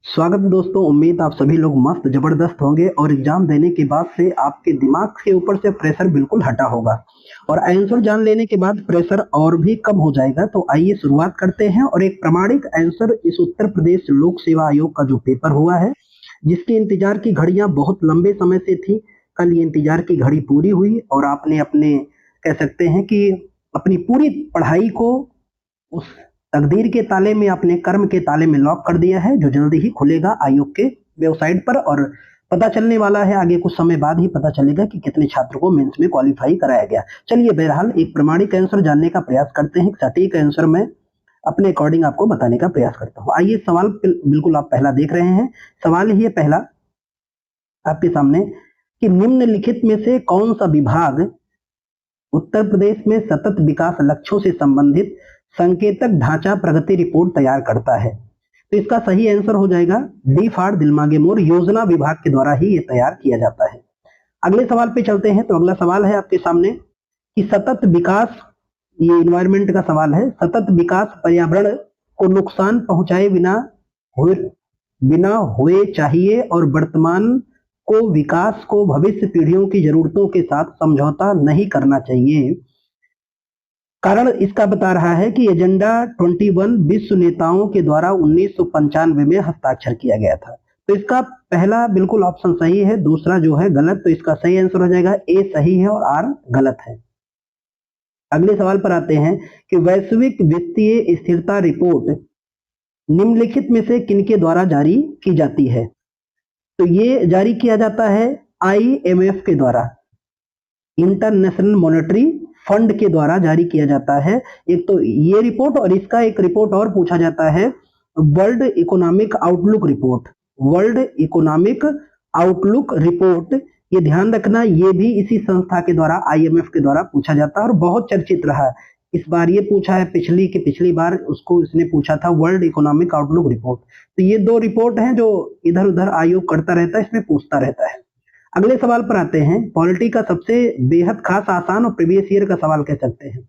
स्वागत है दोस्तों। उम्मीद आप सभी लोग मस्त जबरदस्त होंगे और एग्जाम देने के बाद से आपके दिमाग के ऊपर से प्रेशर बिल्कुल हटा होगा और आंसर जान लेने के बाद प्रेशर और भी कम हो जाएगा। तो आइए शुरुआत करते हैं और एक प्रामाणिक आंसर इस उत्तर प्रदेश लोक सेवा आयोग का जो पेपर हुआ है, जिसके इंतजार की घड़ियां बहुत लंबे समय से थी। कल ये इंतजार की घड़ी पूरी हुई और आपने अपने कह सकते हैं कि अपनी पूरी पढ़ाई को उस तकदीर के ताले में, अपने कर्म के ताले में लॉक कर दिया है, जो जल्दी ही खुलेगा आयोग के वेबसाइट पर। और पता चलने वाला है, आगे कुछ समय बाद ही पता चलेगा कि कितने छात्रों को मेंस में क्वालिफाई कराया गया। चलिए बहरहाल एक प्रमाणिक आंसर जानने का प्रयास करते हैं। सटीक आंसर मैं अपने अकॉर्डिंग आपको बताने का प्रयास करता हूँ। आइए सवाल बिल्कुल आप पहला देख रहे हैं। सवाल ही है पहला आपके सामने कि निम्नलिखित में से कौन सा विभाग उत्तर प्रदेश में सतत विकास लक्ष्यों से संबंधित संकेतक ढांचा प्रगति रिपोर्ट तैयार करता है? तो इसका सही आंसर हो जाएगा डी फाड़ दिलमागे मोर। योजना विभाग के द्वारा ही ये तैयार किया जाता है। अगले सवाल पे चलते हैं। तो अगला सवाल है आपके सामने कि सतत विकास, ये इन्वायरमेंट का सवाल है, सतत विकास पर्यावरण को नुकसान पहुंचाए बिना हुए चाहिए और वर्तमान को विकास को भविष्य पीढ़ियों की जरूरतों के साथ समझौता नहीं करना चाहिए। कारण इसका बता रहा है कि एजेंडा 21 विश्व नेताओं के द्वारा 1995 में हस्ताक्षर किया गया था। तो इसका पहला बिल्कुल ऑप्शन सही है, दूसरा जो है गलत। तो इसका सही आंसर हो जाएगा ए सही है और आर गलत है। अगले सवाल पर आते हैं कि वैश्विक वित्तीय स्थिरता रिपोर्ट निम्नलिखित में से किनके द्वारा जारी की जाती है? तो ये जारी किया जाता है IMF के द्वारा, इंटरनेशनल मॉनेटरी फंड के द्वारा जारी किया जाता है। एक तो ये रिपोर्ट और इसका एक रिपोर्ट और पूछा जाता है world economic outlook report. World economic outlook report, ये ध्यान रखना, ये भी इसी संस्था के द्वारा IMF के द्वारा पूछा जाता है और बहुत चर्चित रहा। इस बार ये पूछा है, पिछली बार उसको इसने पूछा था वर्ल्ड इकोनॉमिक आउटलुक रिपोर्ट। तो ये दो रिपोर्ट हैं जो इधर उधर आयोग करता रहता है, इसमें पूछता रहता है। अगले सवाल पर आते हैं। पॉलिटी का सबसे बेहद खास, आसान और प्रीवियस ईयर का सवाल कह सकते हैं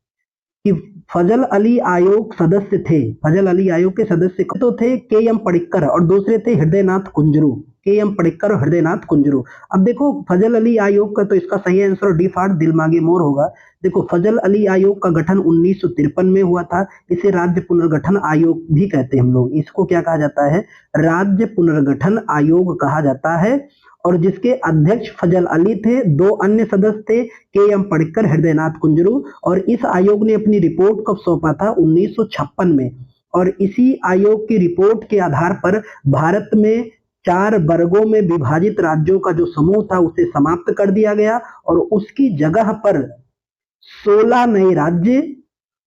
कि फजल अली आयोग सदस्य थे। फजल अली आयोग के सदस्य तो थे KM पडिक्कर और दूसरे थे हृदयनाथ कुंजरू। KM पडिक्कर और हृदयनाथ कुंजरू। अब देखो फजल अली आयोग का तो इसका सही आंसर डी फाड़ दिलमागे मोर होगा। देखो फजल अली आयोग का गठन 1953 में हुआ था। इसे राज्य पुनर्गठन आयोग भी कहते हैं हम लोग। इसको क्या कहा जाता है? राज्य पुनर्गठन आयोग कहा जाता है। और जिसके अध्यक्ष फजल अली थे, दो अन्य सदस्य थे KM पडिक्कर, हृदयनाथ कुंजरू। और इस आयोग ने अपनी रिपोर्ट कब सौंपा था? 1956 में। और इसी आयोग की रिपोर्ट के आधार पर भारत में 4 वर्गों में विभाजित राज्यों का जो समूह था उसे समाप्त कर दिया गया और उसकी जगह पर 16 नए राज्य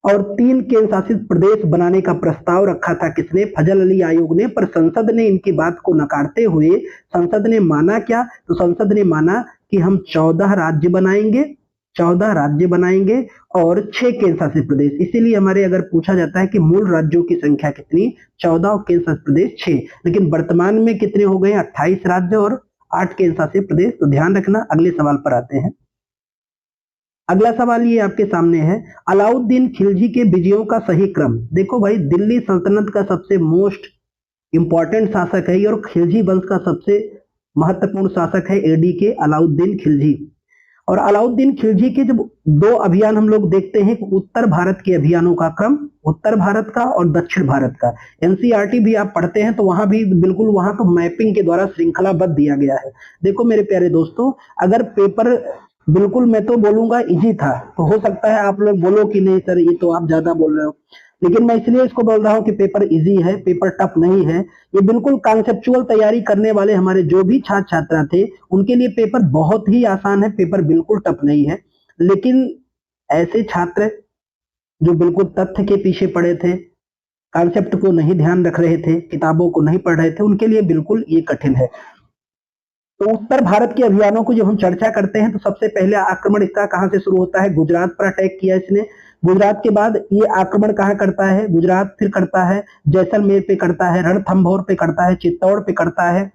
और 3 केंद्र शासित प्रदेश बनाने का प्रस्ताव रखा था। किसने? फजल अली आयोग ने। पर संसद ने इनकी बात को नकारते हुए संसद ने माना क्या? तो संसद ने माना कि हम 14 राज्य बनाएंगे, 14 राज्य बनाएंगे और 6 केंद्र शासित प्रदेश। इसीलिए हमारे अगर पूछा जाता है कि मूल राज्यों की संख्या कितनी? 14 और केंद्र शासित प्रदेश 6। लेकिन वर्तमान में कितने हो गए? 28 राज्य और 8 केंद्र शासित प्रदेश। तो ध्यान रखना। अगले सवाल पर आते हैं। अगला सवाल ये आपके सामने है, अलाउद्दीन खिलजी के विजयों का सही क्रम। देखो भाई, दिल्ली सल्तनत का सबसे मोस्ट इंपॉर्टेंट शासक है और खिलजी वंश का सबसे महत्वपूर्ण शासक है AD के अलाउद्दीन खिलजी। और अलाउद्दीन खिलजी के जब 2 अभियान हम लोग देखते हैं, उत्तर भारत के अभियानों का क्रम, उत्तर भारत का और दक्षिण भारत का। NCERT भी आप पढ़ते हैं तो वहां भी बिल्कुल, वहां तो मैपिंग के द्वारा श्रृंखलाबद्ध दिया गया है। देखो मेरे प्यारे दोस्तों, अगर पेपर बिल्कुल मैं तो बोलूंगा इजी था, तो हो सकता है आप लोग बोलो कि नहीं सर ये तो आप ज्यादा बोल रहे हो, लेकिन मैं इसलिए इसको बोल रहा हूँ कि पेपर इजी है, पेपर टफ नहीं है। ये बिल्कुल कॉन्सेप्चुअल तैयारी करने वाले हमारे जो भी छात्र छात्रा थे उनके लिए पेपर बहुत ही आसान है, पेपर बिल्कुल टफ नहीं है। लेकिन ऐसे छात्र जो बिल्कुल तथ्य के पीछे पड़े थे, कॉन्सेप्ट को नहीं ध्यान रख रहे थे, किताबों को नहीं पढ़ रहे थे, उनके लिए बिल्कुल ये कठिन है। तो उत्तर भारत के अभियानों को जब हम चर्चा करते हैं तो सबसे पहले आक्रमण इसका कहां से शुरू होता है? गुजरात पर अटैक किया इसने। गुजरात के बाद ये आक्रमण कहां करता है? गुजरात फिर करता है जैसलमेर पे करता है, रणथंभौर पे करता है, चित्तौड़ पे करता है,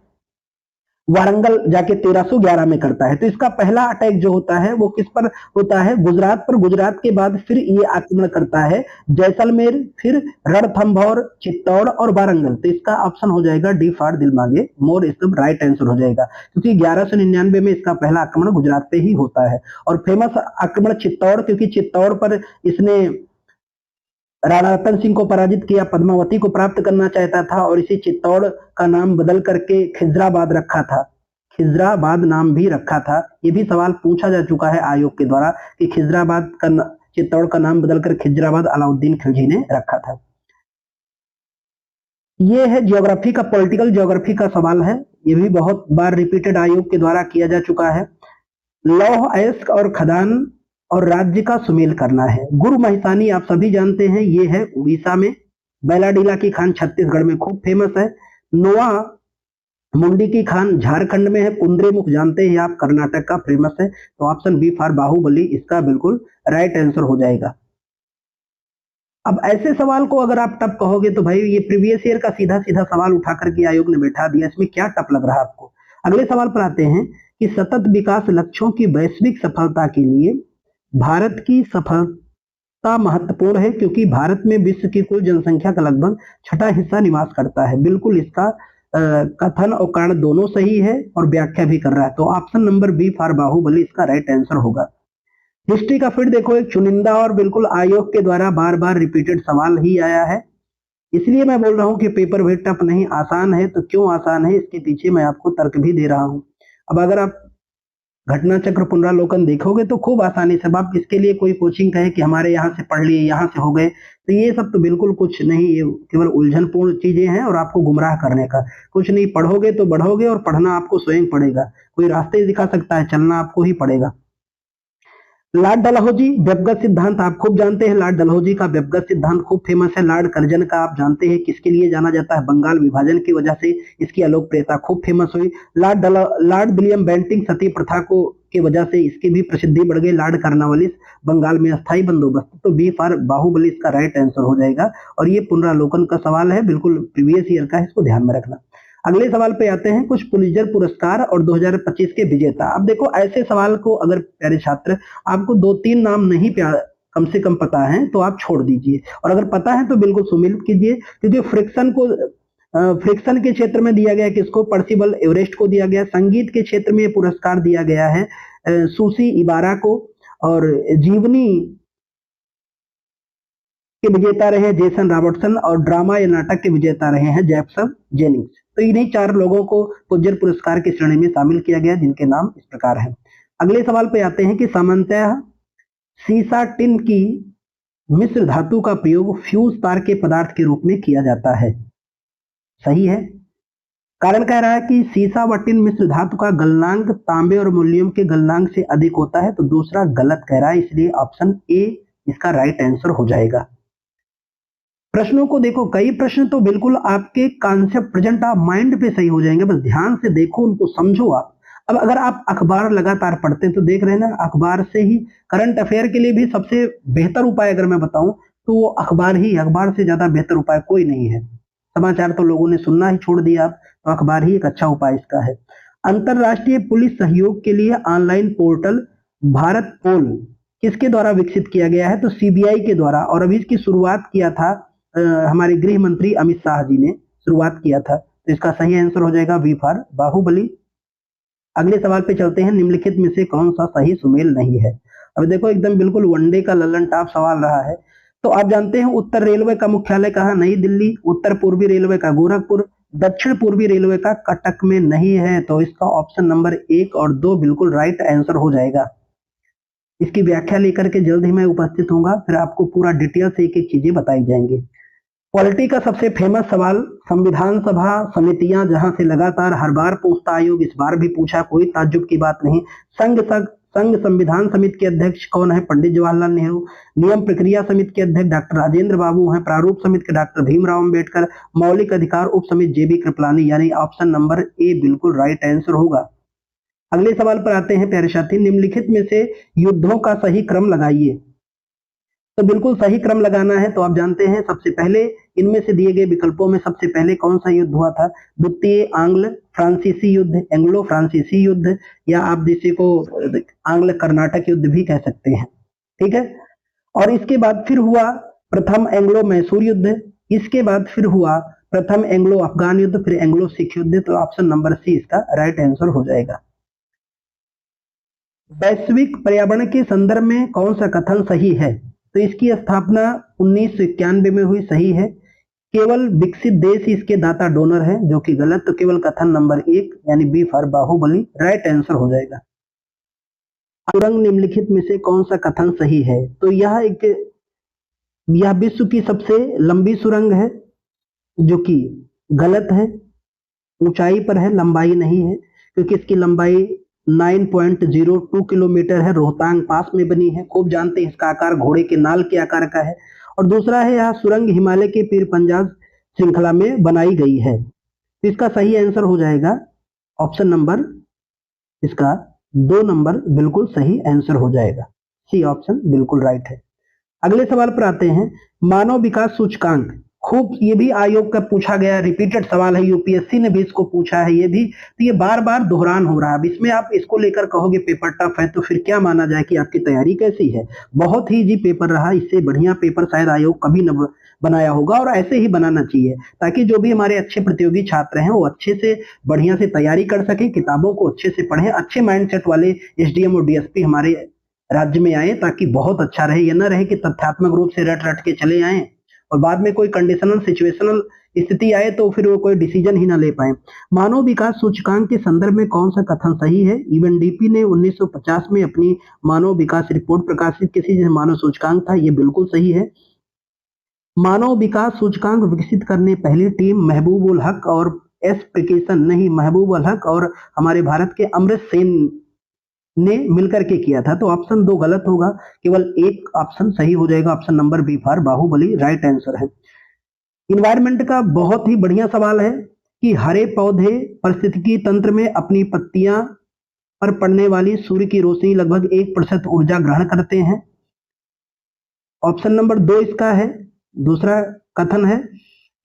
वारंगल जाके 1311 में करता है। तो इसका पहला अटैक जो होता है वो किस पर होता है? गुजरात पर। गुजरात के बाद फिर ये आक्रमण करता है जैसलमेर, फिर रणथंभौर, चित्तौड़ और वारंगल। तो इसका ऑप्शन हो जाएगा डी फॉर दिल मांगे मोर, इसका राइट आंसर हो जाएगा, क्योंकि 1199 में इसका पहला आक्रमण गुजरात पे ही होता है। और फेमस आक्रमण चित्तौड़, क्योंकि चित्तौड़ पर इसने राणा रतन सिंह को पराजित किया, पद्मावती को प्राप्त करना चाहता था और इसी चित्तौड़ का नाम बदल करके खिजराबाद रखा था, खिजराबाद नाम भी रखा था। ये भी सवाल पूछा जा चुका है आयोग के द्वारा कि खिजराबाद का चित्तौड़ का नाम बदलकर खिजराबाद अलाउद्दीन खिलजी ने रखा था। ये है ज्योग्राफी का, पॉलिटिकल ज्योग्राफी का सवाल है, ये भी बहुत बार रिपीटेड आयोग के द्वारा किया जा चुका है। लौह अयस्क और खदान और राज्य का सुमेल करना है। गुरु महिसानी आप सभी जानते हैं, ये है उड़ीसा में। बैलाडीला की खान छत्तीसगढ़ में खूब फेमस है। नोआ मुंडी की खान झारखंड में है। कुंद्रेमुख जानते हैं आप, कर्नाटक का फेमस है। तो ऑप्शन बी फॉर बाहुबली इसका बिल्कुल राइट आंसर हो जाएगा। अब ऐसे सवाल को अगर आप टफ कहोगे तो भाई ये प्रीवियस ईयर का सीधा सीधा सवाल उठा करके आयोग ने बैठा दिया, इसमें क्या टफ लग रहा है आपको? अगले सवाल पर आते हैं कि सतत विकास लक्ष्यों की वैश्विक सफलता के लिए भारत की सफलता महत्वपूर्ण है, क्योंकि भारत में विश्व की कुल जनसंख्या का लगभग 6वां हिस्सा निवास करता है। बिल्कुल इसका कथन और कारण दोनों सही है और व्याख्या भी कर रहा है। तो option number B for Baahubali इसका राइट आंसर होगा। हिस्ट्री का फिर देखो, एक चुनिंदा और बिल्कुल आयोग के द्वारा बार बार रिपीटेड सवाल ही आया है, इसलिए मैं बोल रहा हूं कि पेपर भी टफ नहीं, आसान है। तो क्यों आसान है इसके पीछे मैं आपको तर्क भी दे रहा हूं। अब अगर आप घटना चक्र पुनरावलोकन देखोगे तो खूब आसानी से, आप इसके लिए कोई कोचिंग कहे कि हमारे यहाँ से पढ़ लिए, यहाँ से हो गए, तो ये सब तो बिल्कुल कुछ नहीं, ये केवल उलझनपूर्ण चीजें हैं और आपको गुमराह करने का कुछ नहीं। पढ़ोगे तो बढ़ोगे और पढ़ना आपको स्वयं पड़ेगा, कोई रास्ते दिखा सकता है, चलना आपको ही पड़ेगा। लॉर्ड डलहौजी व्यपगत सिद्धांत आप खूब जानते हैं, लॉर्ड डलहौजी का व्यपगत सिद्धांत खूब फेमस है। लॉर्ड कर्जन का आप जानते हैं किसके लिए जाना जाता है? बंगाल विभाजन की वजह से इसकी अलोकप्रियता खूब फेमस हुई। लॉर्ड विलियम बेंटिंक सती प्रथा को की वजह से इसकी भी प्रसिद्धि बढ़ गई। लॉर्ड कार्नवालिस बंगाल में अस्थायी बंदोबस्त। तो बी फॉर बाहुबली इसका राइट आंसर हो जाएगा। और ये पुनरावलोकन का सवाल है, बिल्कुल प्रीवियस ईयर का है, इसको ध्यान में रखना। अगले सवाल पे आते हैं, कुछ पुलित्जर पुरस्कार और 2025 के विजेता। अब देखो ऐसे सवाल को अगर प्यारे छात्र आपको 2-3 नाम नहीं कम से कम पता है तो आप छोड़ दीजिए, और अगर पता है तो बिल्कुल सुमिलित कीजिए, क्योंकि फ्रिक्शन के क्षेत्र में दिया गया किसको? पर्सिबल एवरेस्ट को दिया गया। संगीत के क्षेत्र में पुरस्कार दिया गया है सुसी इबारा को, और जीवनी के विजेता रहे हैं जेसन रॉबर्टसन, और ड्रामा या नाटक के विजेता रहे हैं जेफसन जेनिंग्स। तो इन्हीं 4 लोगों को पुलित्जर पुरस्कार की श्रेणी में शामिल किया गया, जिनके नाम इस प्रकार हैं। अगले सवाल पे आते हैं कि सामान्यतः सीसा टिन की मिश्र धातु का प्रयोग फ्यूज तार के पदार्थ के रूप में किया जाता है, सही है? कारण कह रहा है कि सीसा व टिन मिश्र धातु का गलनांक तांबे और मोलियम के गलनांक से अधिक होता है। तो दूसरा गलत कह रहा है, इसलिए ऑप्शन ए इसका राइट आंसर हो जाएगा। प्रश्नों को देखो, कई प्रश्न तो बिल्कुल आपके कॉन्सेप्ट प्रेजेंट ऑफ माइंड पे सही हो जाएंगे, बस ध्यान से देखो, उनको समझो आप। अब अगर आप अखबार लगातार पढ़ते हैं तो देख रहे हैं ना, अखबार से ही करंट अफेयर के लिए भी सबसे बेहतर उपाय अगर मैं बताऊं तो वो अखबार ही, अखबार से ज्यादा बेहतर उपाय कोई नहीं है। समाचार तो लोगों ने सुनना ही छोड़ दिया, आप तो अखबार ही एक अच्छा उपाय इसका है। अंतरराष्ट्रीय पुलिस सहयोग के लिए ऑनलाइन पोर्टल भारत पोल किसके द्वारा विकसित किया गया है? तो सीबीआई के द्वारा, और अभी इसकी शुरुआत किया था हमारे गृह मंत्री अमित शाह जी ने शुरुआत किया था। तो इसका सही आंसर हो जाएगा बी फॉर बाहुबली। अगले सवाल पे चलते हैं, निम्नलिखित में से कौन सा सही सुमेल नहीं है? अब देखो एकदम बिल्कुल वनडे का ललन टॉप सवाल रहा है। तो आप जानते हैं उत्तर रेलवे का मुख्यालय कहाँ? नई दिल्ली। उत्तर पूर्वी रेलवे का गोरखपुर। दक्षिण पूर्वी रेलवे का कटक में नहीं है। तो इसका ऑप्शन नंबर 1 और 2 बिल्कुल राइट आंसर हो जाएगा। इसकी व्याख्या लेकर के जल्द ही मैं उपस्थित होऊंगा, फिर आपको पूरा डिटेल से एक एक चीजें बताई जाएंगी। पॉलिटी का सबसे फेमस सवाल, संविधान सभा समितियां जहां से लगातार हर बार पूछता आयोग, इस बार भी पूछा, कोई ताज्जुब की बात नहीं। संघ संविधान समिति के अध्यक्ष कौन है? पंडित जवाहरलाल नेहरू। नियम प्रक्रिया समिति के अध्यक्ष डॉक्टर राजेंद्र बाबू हैं। प्रारूप समिति के डॉक्टर भीमराव अम्बेडकर। मौलिक अधिकार उप समिति जेबी कृपलानी, यानी ऑप्शन नंबर ए बिल्कुल राइट आंसर होगा। अगले सवाल पर आते हैं प्यारे साथी, निम्नलिखित में से युद्धों का सही क्रम लगाइए। तो बिल्कुल सही क्रम लगाना है। तो आप जानते हैं सबसे पहले इनमें से दिए गए विकल्पों में सबसे पहले कौन सा युद्ध हुआ था? द्वितीय आंग्ल फ्रांसीसी युद्ध, एंग्लो फ्रांसीसी युद्ध, या आप जिसे को आंग्ल कर्नाटक युद्ध भी कह सकते हैं, ठीक है। और इसके बाद फिर हुआ प्रथम एंग्लो मैसूर युद्ध, इसके बाद फिर हुआ प्रथम एंग्लो अफगान युद्ध, फिर एंग्लो सिख युद्ध। तो ऑप्शन नंबर सी इसका राइट आंसर हो जाएगा। वैश्विक पर्यावरण के संदर्भ में कौन सा कथन सही है? तो इसकी स्थापना 1991 में हुई, सही है। केवल विकसित देश इसके दाता डोनर है, जो कि गलत। तो केवल कथन नंबर 1 यानी B for Baahubali right answer हो जाएगा। सुरंग निम्नलिखित में से कौन सा कथन सही है? तो यह विश्व की सबसे लंबी सुरंग है, जो कि गलत है। ऊंचाई पर है, लंबाई नहीं है, क्योंकि इसकी लंबाई 9.02 किलोमीटर है, रोहतांग पास में बनी है। खूब जानते हैं इसका आकार घोड़े के नाल के आकार का है। और दूसरा है यह सुरंग हिमालय के पीर पंजाब श्रृंखला में बनाई गई है। तो इसका सही आंसर हो जाएगा ऑप्शन नंबर, इसका 2 नंबर बिल्कुल सही आंसर हो जाएगा। सी ऑप्शन बिल्कुल राइट है। अगले सवाल पर आते हैं, मानव विकास सूचकांक। खूब ये भी आयोग का पूछा गया रिपीटेड सवाल है, यूपीएससी ने भी इसको पूछा है ये भी, तो ये बार बार दोहरान हो रहा है। अब इसमें आप इसको लेकर कहोगे पेपर टफ है, तो फिर क्या माना जाए कि आपकी तैयारी कैसी है? बहुत ही इजी पेपर रहा, इससे बढ़िया पेपर शायद आयोग कभी न बनाया होगा, और ऐसे ही बनाना चाहिए ताकि जो भी हमारे अच्छे प्रतियोगी छात्र हैं वो अच्छे से बढ़िया से तैयारी कर सके, किताबों को अच्छे से पढ़ें, अच्छे माइंडसेट वाले एसडीएम और डीएसपी हमारे राज्य में आए, ताकि बहुत अच्छा रहे। ये ना रहे कि तथ्यात्मक रूप से रट रट के चले आए और बाद में कोई कंडीशनल सिचुएशनल स्थिति आए तो फिर वो कोई डिसीजन ही ना ले पाए। मानव विकास सूचकांक के संदर्भ में कौन सा कथन सही है? यूएनडीपी ने 1950 में अपनी मानव विकास रिपोर्ट प्रकाशित की थी, मानव सूचकांक था, ये बिल्कुल सही है। मानव विकास सूचकांक विकसित करने पहली टीम महबूब उल हक और एस प्रिकेसन, नहीं, महबूब उल हक और हमारे भारत के अमृत सेन ने मिलकर के किया था। तो ऑप्शन 2 गलत होगा, केवल एक ऑप्शन सही हो जाएगा, option number B for Baahubali right answer है। इन्वायरमेंट का बहुत ही बढ़िया सवाल है कि हरे पौधे पारिस्थितिकी तंत्र में अपनी पत्तियां पर पड़ने वाली सूर्य की रोशनी लगभग 1% ऊर्जा ग्रहण करते हैं। ऑप्शन नंबर 2 इसका है। दूसरा कथन है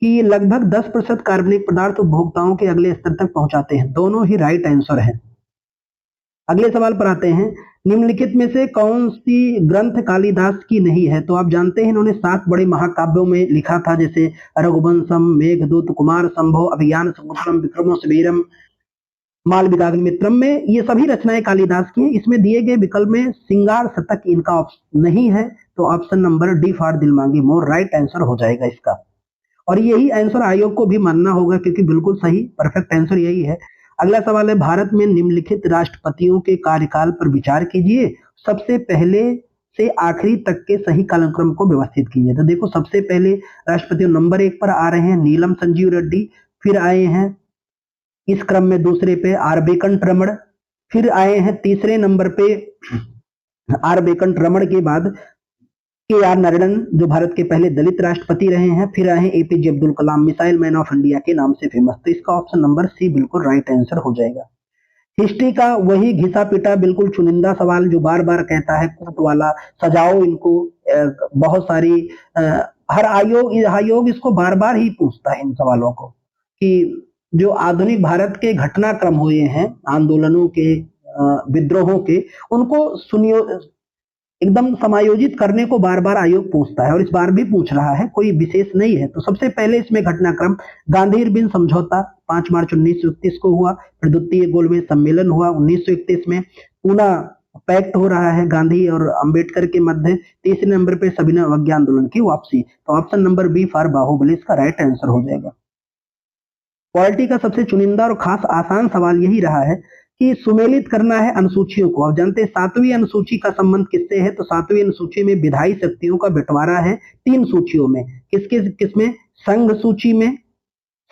कि लगभग 10% कार्बनिक पदार्थ उपभोक्ताओं के अगले स्तर तक पहुंचाते हैं। दोनों ही राइट आंसर है। अगले सवाल पर आते हैं, निम्नलिखित में से कौन सी ग्रंथ कालिदास की नहीं है? तो आप जानते हैं इन्होंने 7 बड़े महाकाव्यों में लिखा था, जैसे रघुवंशम, मेघदूत, कुमार संभव, अभिज्ञान शाकुंतलम, विक्रमोर्वशीयम, मालविकाग्निमित्रम में ये सभी रचनाएं कालिदास की हैं। इसमें दिए गए विकल्प में श्रृंगार शतक इनका नहीं है, तो ऑप्शन नंबर डी फॉर दिल मांगी मोर राइट आंसर हो जाएगा इसका। और यही आंसर आयोग को भी मानना होगा, क्योंकि बिल्कुल सही परफेक्ट आंसर यही है। अगला सवाल है, भारत में निम्नलिखित राष्ट्रपतियों के कार्यकाल पर विचार कीजिए, सबसे पहले से आखिरी तक के सही कालक्रम को व्यवस्थित कीजिए। तो देखो, सबसे पहले राष्ट्रपति नंबर 1 पर आ रहे हैं नीलम संजीव रेड्डी, फिर आए हैं इस क्रम में दूसरे पे आर वेंकट रमण, फिर आए हैं तीसरे नंबर पे आर वेंकट रमण के बाद के आर नारायणन, जो भारत के पहले दलित राष्ट्रपति रहे हैं, फिर आए हैं APJ Abdul Kalam, missile man of India के नाम से फेमस। तो इसका ऑप्शन नंबर सी बिल्कुल राइट आंसर हो जाएगा। हिस्ट्री का वही घिसा पिटा बिल्कुल चुनिंदा सवाल जो बार बार कहता है कूट वाला, सजाओ इनको, बहुत सारी हर आयोग इसको बार बार ही पूछता है इन सवालों को, कि जो आधुनिक भारत के घटनाक्रम हुए हैं, आंदोलनों के, विद्रोहों के, उनको एकदम समायोजित करने को बार बार आयोग पूछता है, और इस बार भी पूछ रहा है, कोई विशेष नहीं है। तो सबसे पहले इसमें घटनाक्रम गांधी इरविन समझौता 5 मार्च 1931 को हुआ, फिर द्वितीय गोलमेज सम्मेलन हुआ 1931 में, पूना पैक्ट हो रहा है गांधी और अंबेडकर के मध्य, तीसरे नंबर पे सविनय अवज्ञा आंदोलन की वापसी। तो option number B for Baahubali इसका राइट आंसर हो जाएगा। पॉलिटी का सबसे चुनिंदा और खास आसान सवाल यही रहा है कि सुमेलित करना है अनुसूचियों को। आप जानते हैं 7वीं अनुसूची का संबंध किससे है? तो 7वीं अनुसूची में विधायी शक्तियों का बंटवारा है 3 सूचियों में। किसमें? संघ सूची में,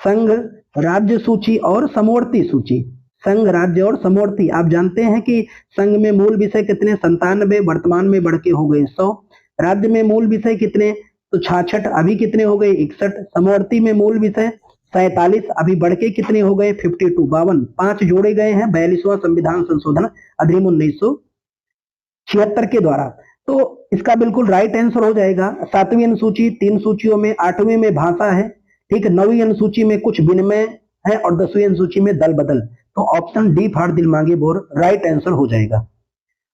संघ राज्य सूची और समवर्ती सूची। संघ, राज्य और समवर्ती। आप जानते हैं कि संघ में मूल विषय कितने? 97, वर्तमान में बढ़ के हो गए 100। राज्य में मूल विषय कितने? तो 66, अभी कितने हो गए? 61। समवर्ती में मूल विषय 47, अभी बढ़ के कितने हो गए? 52, 52। 5 जोड़े गए हैं 42वां संविधान संशोधन अधिनियम 1976 के द्वारा। तो इसका बिल्कुल राइट आंसर हो जाएगा। 7वीं अनुसूची 3 सूचियों में, 8वीं में भाषा है, ठीक है, 9वीं अनुसूची में कुछ विनिमय है और 10वीं अनुसूची में दल बदल। तो ऑप्शन डी फाड़ दिल मांगे बोर राइट आंसर हो जाएगा।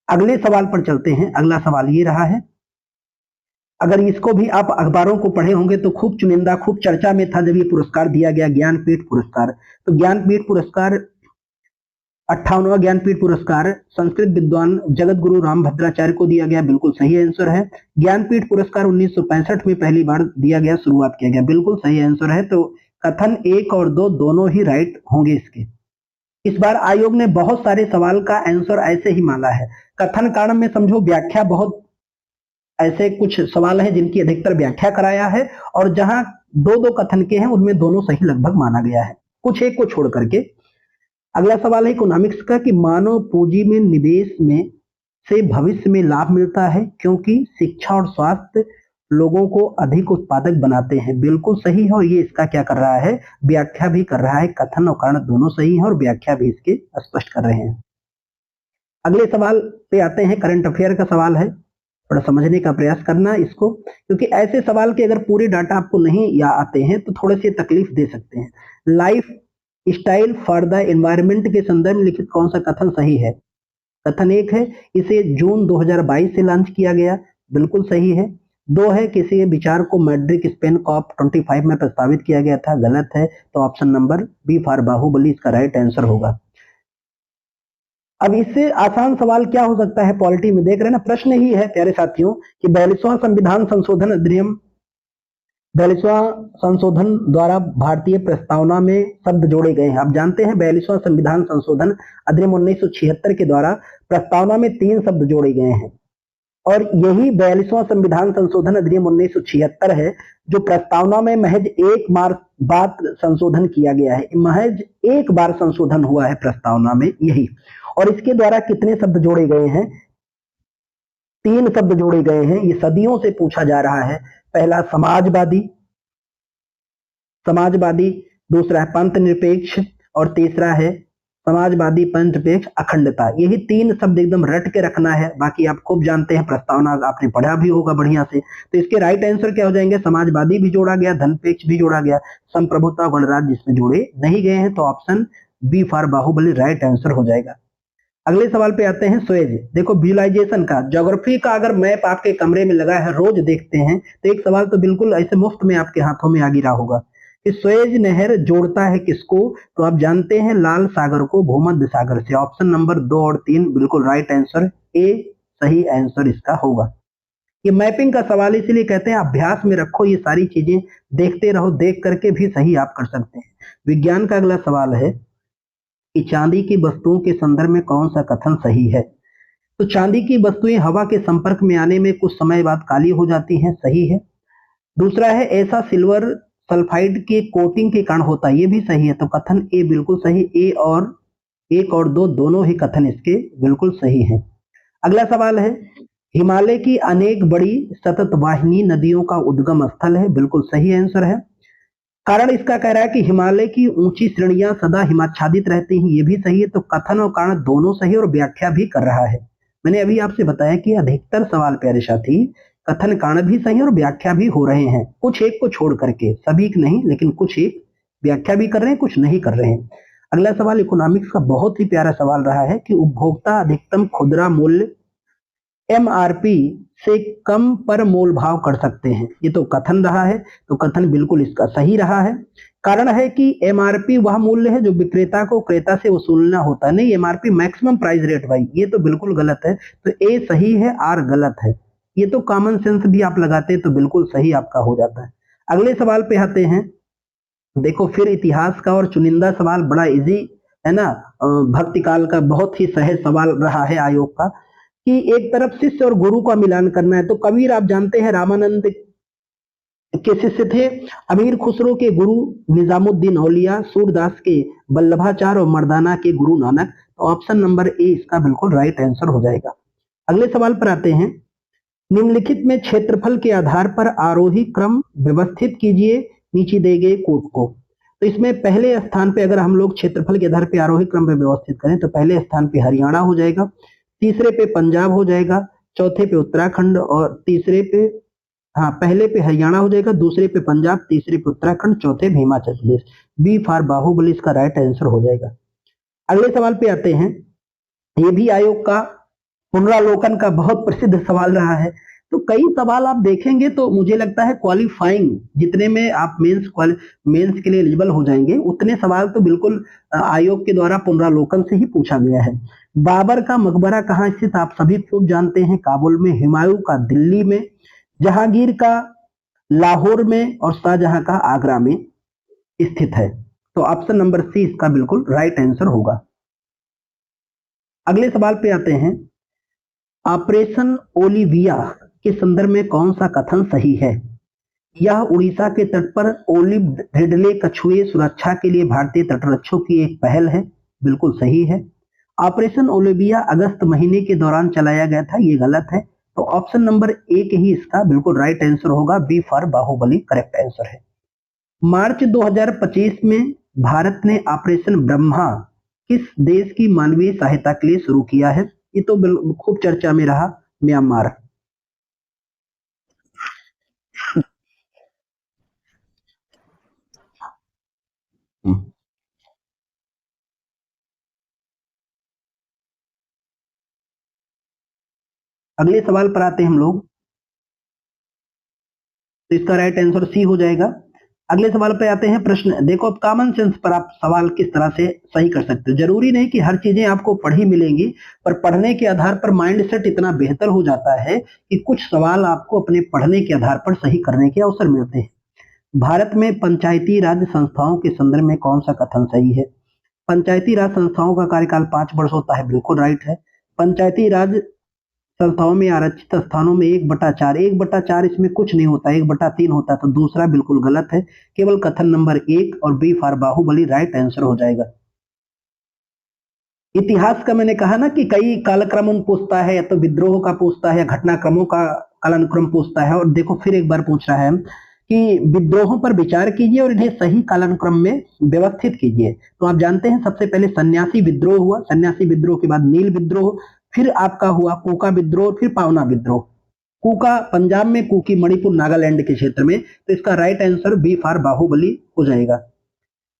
अगले सवाल पर चलते हैं। अगला सवाल ये रहा है, अगर इसको भी आप अखबारों को पढ़े होंगे तो खूब चुनिंदा, खूब चर्चा में था जब ये पुरस्कार दिया गया, ज्ञानपीठ पुरस्कार। तो ज्ञानपीठ पुरस्कार 58वां ज्ञानपीठ पुरस्कार संस्कृत विद्वान जगत गुरु रामभद्राचार्य को दिया गया, बिल्कुल सही आंसर है। ज्ञानपीठ पुरस्कार 1965 में पहली बार दिया गया, शुरुआत किया गया, बिल्कुल सही आंसर है। तो कथन 1 और 2 दोनों ही राइट होंगे इसके। इस बार आयोग ने बहुत सारे सवाल का आंसर ऐसे ही मांगा है। कथन कारण में समझो व्याख्या, बहुत ऐसे कुछ सवाल हैं जिनकी अधिकतर व्याख्या कराया है, और जहां 2-2 कथन के हैं उनमें दोनों सही लगभग माना गया है, कुछ एक को छोड़ करके। अगला सवाल है इकोनॉमिक्स का कि मानव पूंजी में निवेश में से भविष्य में लाभ मिलता है क्योंकि शिक्षा और स्वास्थ्य लोगों को अधिक उत्पादक बनाते हैं, बिल्कुल सही है। और ये इसका क्या कर रहा है, व्याख्या भी कर रहा है। कथन और कारण दोनों सही है और व्याख्या भी इसके स्पष्ट कर रहे हैं। अगले सवाल पे आते हैं, करंट अफेयर का सवाल है, थोड़ा समझने का प्रयास करना इसको, क्योंकि ऐसे सवाल के अगर पूरे डाटा आपको नहीं या आते हैं तो थोड़े से तकलीफ दे सकते हैं। Life style for the environment के संदर्भ में लिखित कौन सा कथन सही है? कथन 1 है, इसे जून 2022 से लॉन्च किया गया, बिल्कुल सही है। 2 है, किसी विचार को मैड्रिड स्पेन कॉप 25 में प्रस्तावित किया गया था, गलत है। तो option number B for Baahubali इसका राइट आंसर होगा। अब इससे आसान सवाल क्या हो सकता है पॉलिटी में, देख रहे हैं ना, प्रश्न ही है प्यारे साथियों कि 42वां संविधान संशोधन अधिनियम, 42वां संशोधन द्वारा भारतीय प्रस्तावना में शब्द जोड़े गए हैं। आप जानते हैं 42वां संविधान संशोधन अधिनियम 1976 के द्वारा प्रस्तावना में 3 शब्द जोड़े गए हैं, और यही 42वां संविधान संशोधन अधिनियम 1976 है जो प्रस्तावना में महज एक बार संशोधन किया गया है, महज एक बार संशोधन हुआ है प्रस्तावना में यही। और इसके द्वारा कितने शब्द जोड़े गए हैं? 3 शब्द जोड़े गए हैं, ये सदियों से पूछा जा रहा है। पहला समाजवादी, दूसरा है पंथ निरपेक्ष, और तीसरा है समाजवादी पंथ निरपेक्ष अखंडता। यही 3 शब्द एकदम रट के रखना है, बाकी आप खूब जानते हैं, प्रस्तावना आपने पढ़ा भी होगा बढ़िया से। तो इसके राइट आंसर क्या हो जाएंगे? समाजवादी भी जोड़ा गया, धनपेक्ष भी जोड़ा गया, संप्रभुता गणराज्य जिसमें जोड़े नहीं गए हैं। तो option B for Baahubali right answer हो जाएगा। अगले सवाल पे आते हैं, स्वेज। देखो विजुअलाइजेशन का, ज्योग्राफी का अगर मैप आपके कमरे में लगा है, रोज देखते हैं, तो एक सवाल तो बिल्कुल ऐसे मुफ्त में आपके हाथों में आ गिरा होगा कि स्वेज नहर जोड़ता है किसको? तो आप जानते हैं लाल सागर को भूमध्य सागर से। ऑप्शन नंबर 2 और 3 बिल्कुल राइट आंसर, ए सही आंसर इसका होगा। ये मैपिंग का सवाल इसलिए कहते हैं अभ्यास में रखो, ये सारी चीजें देखते रहो, देख करके भी सही आप कर सकते हैं। विज्ञान का अगला सवाल है कि चांदी की वस्तुओं के संदर्भ में कौन सा कथन सही है? तो चांदी की वस्तुएं हवा के संपर्क में आने में कुछ समय बाद काली हो जाती हैं, सही है। दूसरा है ऐसा सिल्वर सल्फाइड के कोटिंग के कारण होता है, ये भी सही है। तो कथन ए बिल्कुल सही, 1 और 2 दोनों ही कथन इसके बिल्कुल सही हैं। अगला सवाल है, हिमालय की अनेक बड़ी सतत वाहिनी नदियों का उद्गम स्थल है, बिल्कुल सही आंसर है। कारण इसका कह रहा है कि हिमालय की ऊंची श्रेणियां सदा हिमाच्छादित रहती हैं, ये भी सही है। तो कथन और कारण दोनों सही और व्याख्या भी कर रहा है। मैंने अभी आपसे बताया कि अधिकतर सवाल प्यारे साथी कथन कारण भी सही और व्याख्या भी हो रहे हैं, कुछ एक को छोड़ करके, सभी नहीं, लेकिन कुछ एक व्याख्या भी कर रहे हैं, कुछ नहीं कर रहे हैं। अगला सवाल इकोनॉमिक्स का बहुत ही प्यारा सवाल रहा है कि उपभोक्ता अधिकतम खुदरा मूल्य एमआरपी से कम पर मोल भाव कर सकते हैं, ये तो कथन रहा है। तो कथन बिल्कुल इसका सही रहा है। कारण है कि एमआरपी वह मूल्य है जो विक्रेता को क्रेता से वसूलना होता है, नहीं एमआरपी मैक्सिमम प्राइस रेट भाई, ये तो बिल्कुल गलत है। तो ए सही है, आर गलत है। ये तो कॉमन सेंस भी आप लगाते तो बिल्कुल सही आपका हो जाता है। अगले सवाल पे आते हैं, देखो फिर इतिहास का और चुनिंदा सवाल, बड़ा इजी है ना, भक्ति काल का बहुत ही सहज सवाल रहा है आयोग का कि एक तरफ शिष्य और गुरु का मिलान करना है। तो कबीर आप जानते हैं रामानंद के शिष्य थे, अमीर खुसरो के गुरु निजामुद्दीन औलिया, सूरदास के वल्लभाचार्य और मर्दाना के गुरु नानक। तो ऑप्शन नंबर ए इसका बिल्कुल राइट आंसर हो जाएगा। अगले सवाल पर आते हैं, निम्नलिखित में क्षेत्रफल के आधार पर आरोही क्रम व्यवस्थित कीजिए नीचे दिए गए कोट को। तो इसमें पहले स्थान पे अगर हम लोग क्षेत्रफल के आधार पे आरोही क्रम में व्यवस्थित करें तो पहले स्थान पे हरियाणा हो जाएगा, तीसरे पे पंजाब हो जाएगा, चौथे पे उत्तराखंड और तीसरे पे, हाँ पहले पे हरियाणा हो जाएगा, दूसरे पे पंजाब, तीसरे पे उत्तराखंड, चौथे पे हिमाचल प्रदेश। बी फॉर बाहुबली इसका राइट आंसर हो जाएगा। अगले सवाल पे आते हैं, ये भी आयोग का पुनरावलोकन का बहुत प्रसिद्ध सवाल रहा है। तो कई सवाल आप देखेंगे तो मुझे लगता है क्वालिफाइंग, जितने में आप मेंस के लिए एलिजिबल हो जाएंगे उतने सवाल तो बिल्कुल आयोग के द्वारा पुनरावलोकन से ही पूछा गया है। बाबर का मकबरा कहाँ स्थित, आप सभी खूब जानते हैं, काबुल में। हुमायूं का दिल्ली में, जहांगीर का लाहौर में, और शाहजहां का आगरा में स्थित है। तो ऑप्शन नंबर सी इसका बिल्कुल राइट आंसर होगा। अगले सवाल पे आते हैं, ऑपरेशन ओलिविया के संदर्भ में कौन सा कथन सही है? यह उड़ीसा के तट पर ओलिव रिडले कछुए सुरक्षा के लिए भारतीय तटरक्षकों की एक पहल है, बिल्कुल सही है। ऑपरेशन ओलिविया अगस्त महीने के दौरान चलाया गया था, ये गलत है। तो ऑप्शन नंबर एक ही इसका बिल्कुल राइट आंसर होगा, B for Baahubali correct answer है। मार्च 2025 में भारत ने ऑपरेशन ब्रह्मा किस देश की मानवीय सहायता के लिए शुरू किया है? ये तो खूब चर्चा में रहा, म्यांमार। अगले सवाल पर आते हैं हम लोग, तो इसका राइट आंसर सी हो जाएगा। अगले सवाल पे आते हैं, प्रश्न देखो, अब कॉमन सेंस पर आप सवाल किस तरह से सही कर सकते हो। जरूरी नहीं कि हर चीजें आपको पढ़ी मिलेंगी, पर पढ़ने के आधार पर माइंड सेट इतना बेहतर हो जाता है कि कुछ सवाल आपको अपने पढ़ने के आधार पर सही करने के अवसर मिलते हैं। भारत में पंचायती राज संस्थाओं के संदर्भ में कौन सा कथन सही है? पंचायती राज संस्थाओं का कार्यकाल 5 वर्ष होता है, बिल्कुल राइट है। पंचायती राज संस्थाओं में आरक्षित स्थानों में 1/4, 1/4 इसमें कुछ नहीं होता, 1/3 होता है, तो दूसरा बिल्कुल गलत है। केवल कथन नंबर 1 और B for Baahubali right answer हो जाएगा। इतिहास का मैंने कहा ना कि कई कालक्रम पूछता है, या तो विद्रोह का पूछता है या घटनाक्रमों का कालानुक्रम पूछता है। और देखो फिर एक बार पूछ रहा है कि विद्रोहों पर विचार कीजिए और इन्हें सही कालानुक्रम में व्यवस्थित कीजिए। तो आप जानते हैं सबसे पहले सन्यासी विद्रोह हुआ, सन्यासी विद्रोह के बाद नील विद्रोह, फिर आपका हुआ कूका विद्रोह, फिर पावना विद्रोह। कूका पंजाब में, कुकी मणिपुर नागालैंड के क्षेत्र में। तो इसका right answer B for Baahubali हो जाएगा।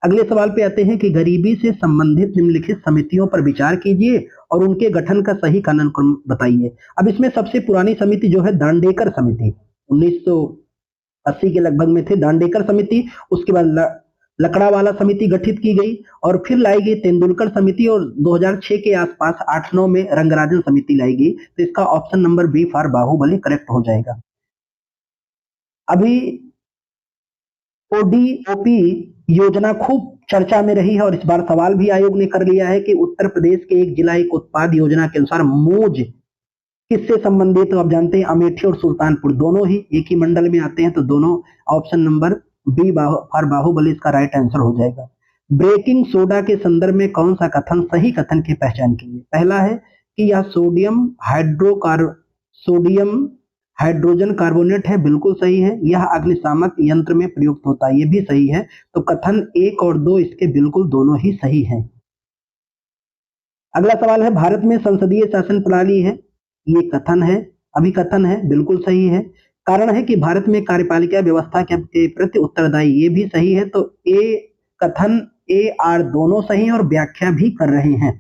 अगले सवाल पे आते हैं कि गरीबी से संबंधित निम्नलिखित समितियों पर विचार कीजिए और उनके गठन का सही कालानुक्रम बताइए। अब इसमें सबसे पुरानी समिति जो है दांडेकर समिति, 1980 के लगभग में थे दांडेकर समिति। उसके बाद लकड़ावाला समिति गठित की गई और फिर लाई गई तेंदुलकर समिति, और 2006 के आसपास 8-9 में रंगराजन समिति लाई गई। तो इसका option number B for Baahubali correct हो जाएगा। अभी ओडीओपी योजना खूब चर्चा में रही है और इस बार सवाल भी आयोग ने कर लिया है कि उत्तर प्रदेश के एक जिला एक उत्पाद योजना के अनुसार मौज किससे संबंधित? तो आप जानते हैं अमेठी और सुल्तानपुर दोनों ही एक ही मंडल में आते हैं, तो दोनों option number B for Baahubali इसका राइट आंसर हो जाएगा। ब्रेकिंग सोडा के संदर्भ में कौन सा कथन सही कथन की पहचान कीजिए? पहला है कि यह सोडियम हाइड्रोजन कार्बोनेट है, बिल्कुल सही है। यह अग्निशामक यंत्र में प्रयुक्त होता है, ये भी सही है। तो कथन 1 और 2 इसके बिल्कुल दोनों ही सही हैं। अगला सवाल है, भारत में संसदीय शासन प्रणाली है, ये कथन है, अभी कथन है, बिल्कुल सही है। कारण है कि भारत में कार्यपालिका व्यवस्था के प्रति उत्तरदायी, ये भी सही है। तो कथन ए आर दोनों सही और व्याख्या भी कर रहे हैं।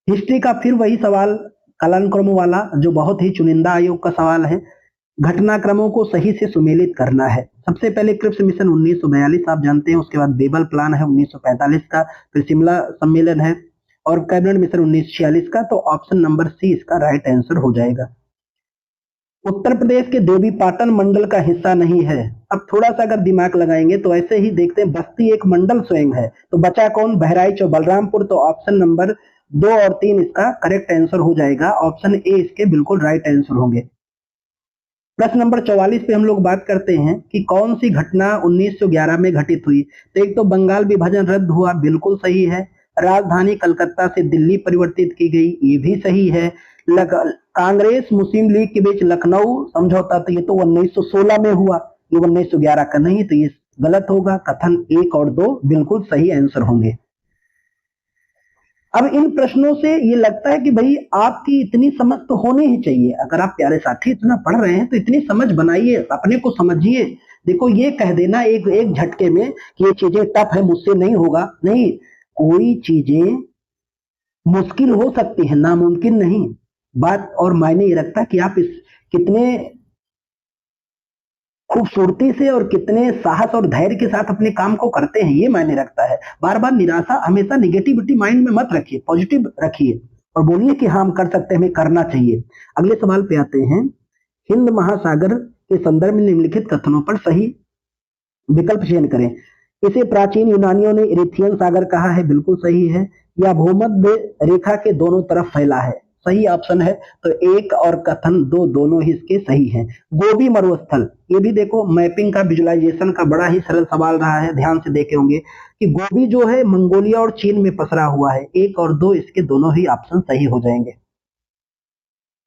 हिस्ट्री का फिर वही सवाल कालानुक्रमों वाला जो बहुत ही चुनिंदा आयोग का सवाल है, घटनाक्रमों को सही से सुमेलित करना है। सबसे पहले क्रिप्स मिशन 1942 आप जानते हैं, उसके बाद बेबल प्लान है 1945 का, फिर शिमला सम्मेलन है और कैबिनेट मिशन 1946 का। तो ऑप्शन नंबर सी इसका राइट आंसर हो जाएगा। उत्तर प्रदेश के देवीपाटन मंडल का हिस्सा नहीं है। अब थोड़ा सा अगर दिमाग लगाएंगे तो ऐसे ही देखते हैं, बस्ती एक मंडल स्वयं है, तो बचा कौन? बहराइच और बलरामपुर। तो ऑप्शन नंबर 2 और 3 इसका करेक्ट आंसर हो जाएगा। ऑप्शन ए इसके बिल्कुल राइट आंसर होंगे। प्रश्न नंबर 44 पे हम लोग बात करते हैं कि कौन सी घटना 1911 में घटित हुई। तो एक तो बंगाल विभाजन रद्द हुआ, बिल्कुल सही है। राजधानी कलकत्ता से दिल्ली परिवर्तित की गई, ये भी सही है। कांग्रेस मुस्लिम लीग के बीच लखनऊ समझौता, तो ये तो 1916 में हुआ, ये 1911 का नहीं, तो ये गलत होगा। कथन 1 और 2 बिल्कुल सही आंसर होंगे। अब इन प्रश्नों से ये लगता है कि भाई आपकी इतनी समझ तो होनी ही चाहिए। अगर आप प्यारे साथी इतना पढ़ रहे हैं तो इतनी समझ बनाइए, अपने को समझिए। देखो ये कह देना एक एक झटके में कि ये चीजें टफ है, मुझसे नहीं होगा, नहीं, कोई चीजें मुश्किल हो सकती है, नामुमकिन नहीं। बात और मायने ये रखता है कि आप इस कितने खूबसूरती से और कितने साहस और धैर्य के साथ अपने काम को करते हैं, ये मायने रखता है। बार बार निराशा, हमेशा निगेटिविटी माइंड में मत रखिए, पॉजिटिव रखिए और बोलिए कि हाँ हम कर सकते हैं, हमें करना चाहिए। अगले सवाल पे आते हैं। हिंद महासागर के संदर्भ में निम्नलिखित कथनों पर सही विकल्प चयन करें। इसे प्राचीन यूनानियों ने इरिथियन सागर कहा है, बिल्कुल सही है। या भूमध्य रेखा के दोनों तरफ फैला है, सही ऑप्शन है। तो एक और कथन दो दोनों ही इसके सही हैं। गोबी मरुस्थल, ये भी देखो मैपिंग का, विजुअलाइजेशन का बड़ा ही सरल सवाल रहा है, ध्यान से देखे होंगे कि गोबी जो है मंगोलिया और चीन में पसरा हुआ है। एक और दो इसके दोनों ही ऑप्शन सही हो जाएंगे।